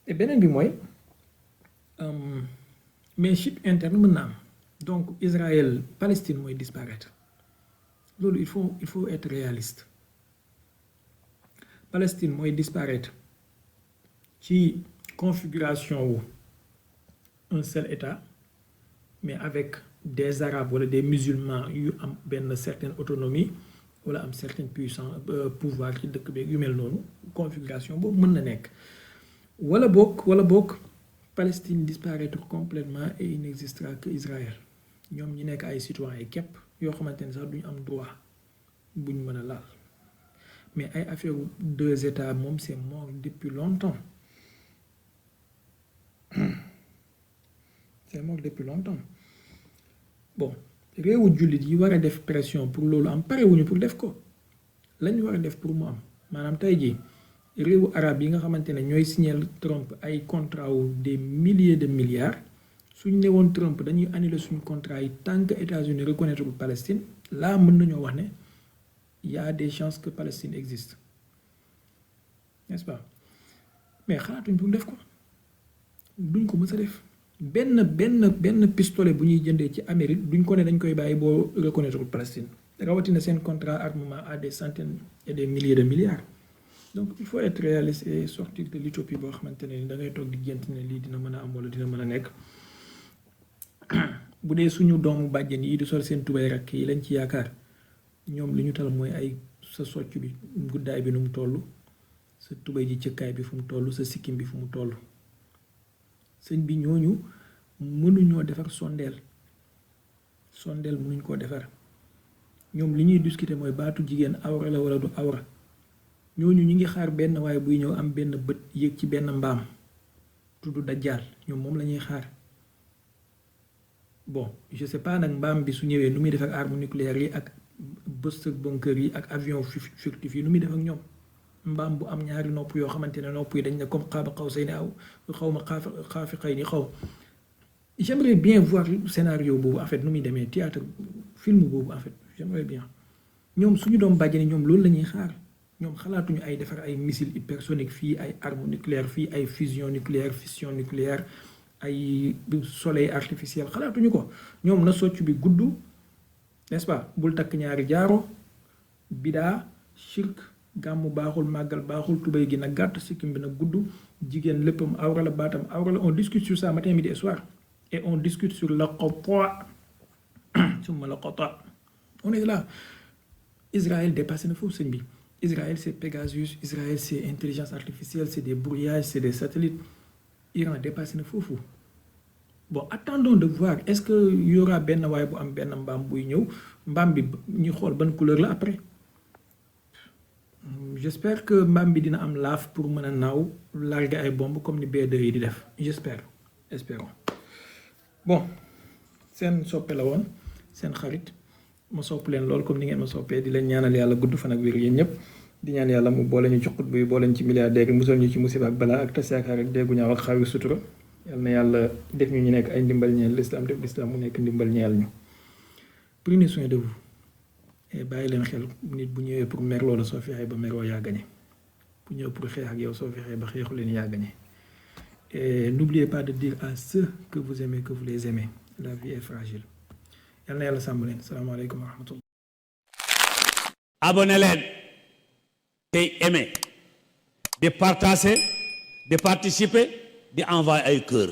et beneen bi mooy mais chute interne mën na am donc Israël Palestine mooy disparaître loolu il faut être réaliste Palestine mooy disparaître ci configuration wu un seul État mais avec des Arabes wala des musulmans yu am benn certaine autonomie wala am certaine puissance pouvoir ci dëkk beeg yu mel noonu configuration boobu mën na nekk wala boog Palestine disparaître complètement et il n'existera que Israël ñoom ñi nekk ay citoyens yi képp yoo xamante ne sax duñu am droit buñ mën a laal mais ay affaire 2 États moom c'est mort depuis longtemps bon réewu jullit yi war a def pression pour loolu am parewuñu pour def ko lañu war a def pour mu am maanaam tey jii réewu arab yi nga xamante ne ñooy signal Trump ay contrat wu des milliers de milliards suñ ne woon Trump dañuy annuler suñu contrat yi tant que États-Unis reconnaître Palestine là mën nañoo wax ne y a des chances que Palestine existe n'est-ce pas mais xalaatuñ pour def ko duñ ko mës a def benn pistolet bu ñuy jëndee ci Amérique duñ ko ne dañ koy bàyyi boo reconnaître Palestine rawatina seen contrat armement à des centaines et des milliers de milliards donc il faut être réaliste et sortir de l'utopie boo xamante ne da ngay toog di gént ne lii dina mën a am wala dina mën a nekk bu dee suñu doomu bàjjen yi di sol seen tubay rakk yi lañ ci yaakaar ñoom li ñu tal mooy ay sa socc bi guddaay bi nu mu toll sa tubay ji cëkkaay bi fu mu toll sa sikkim bi fu mu toll sëñ bi ñooñu mënuñoo defar sondeel mënuñ koo defar ñoom li ñuy discuter mooy baatu jigéen awra la wala du awra ñooñu ñu ngi xaar benn waaye buy ñëw am benn bët yéeg ci benn mbaam tudd dajjaal ñoom moom la ñuy xaar bon je sais pas nag mbaam bi su ñëwee nu muy def ak arme nucléaire yi ak booster bunker yi ak avion furtif yi nu muy def ak ñoom mbaam bu am ñaari nopp yoo xamante ne nopp yi dañ ne comme xaaba xaw say ne aw xaw ma xaafi xëy ni xaw j'aimerais bien voir scénario boobu en fait nu muy demee théâtre film boobu en fait j'aimerais bien ñoom suñu doom bàjjeni ñoom loolu la ñuy xaar ñoom xalaatuñu ay defar ay missile hypersonique fii ay arme nucléaire fii ay fusion nucléaire ay soleil artificiel xalaatuñu ko ñoom na socc bi gudd n'est-ce pas bul takk ñaari jaaro bidaa shirk gàmmu baaxul màggal baaxul tubéy gi nag gàtt sikkim bi nag gudd jigéen léppam awra la baatam awra la on discute sur ça matin midi et soir et on discute sur le poids summa la qata. On est là. Israël dépasse na foofu sëñ bi. Israël c'est Pegasus, Israël c'est intelligence artificielle, c'est des brouillages, c'est des satellites. Iran dépasse na foofu. Bon, attendons de voir est-ce que y aura benn waay bu am benn mbaam buy ñëw mbaam bi ñu xool ban couleur la après. J'espère que mbaam bi dina am laaf pour mën a naaw larguer ay bombe comme ni B2 yi di def. J'espère. Espérons. Bon, seen soppe la woon seen xarit ma sopp leen lool comme ni ngeen ma soppee di leen ñaanal yàlla gudd fan ak wér yéen ñëpp di ñaan yàlla mu boole ñu ci xut bi boole ñu ci milliardaire musal ñu ci musiba ak balaa ak tas yaakaar ak déggu ñaaw ak xaawi sutura yal na yàlla def ñu nekk ay ndimbal ñeel l'islam def l'islam mu nekk ndimbal ñeel ñu. Prenez soin de vous et bàyyi leen xel nit bu ñëwee pour mer loola soo fexee ba meroo yaa gañe bu ñëw pour xeex ak yow soo fexee ba xeexu leen yaa gañe. Et n'oubliez pas de dire à ceux que vous aimez que vous les aimez. La vie est fragile. Yal na yàlla sàmm leen. Salaamaaleykum wa rahmatullah. Abonnez leen tey aimer, de partager, de participer, de envoyer ay cœur.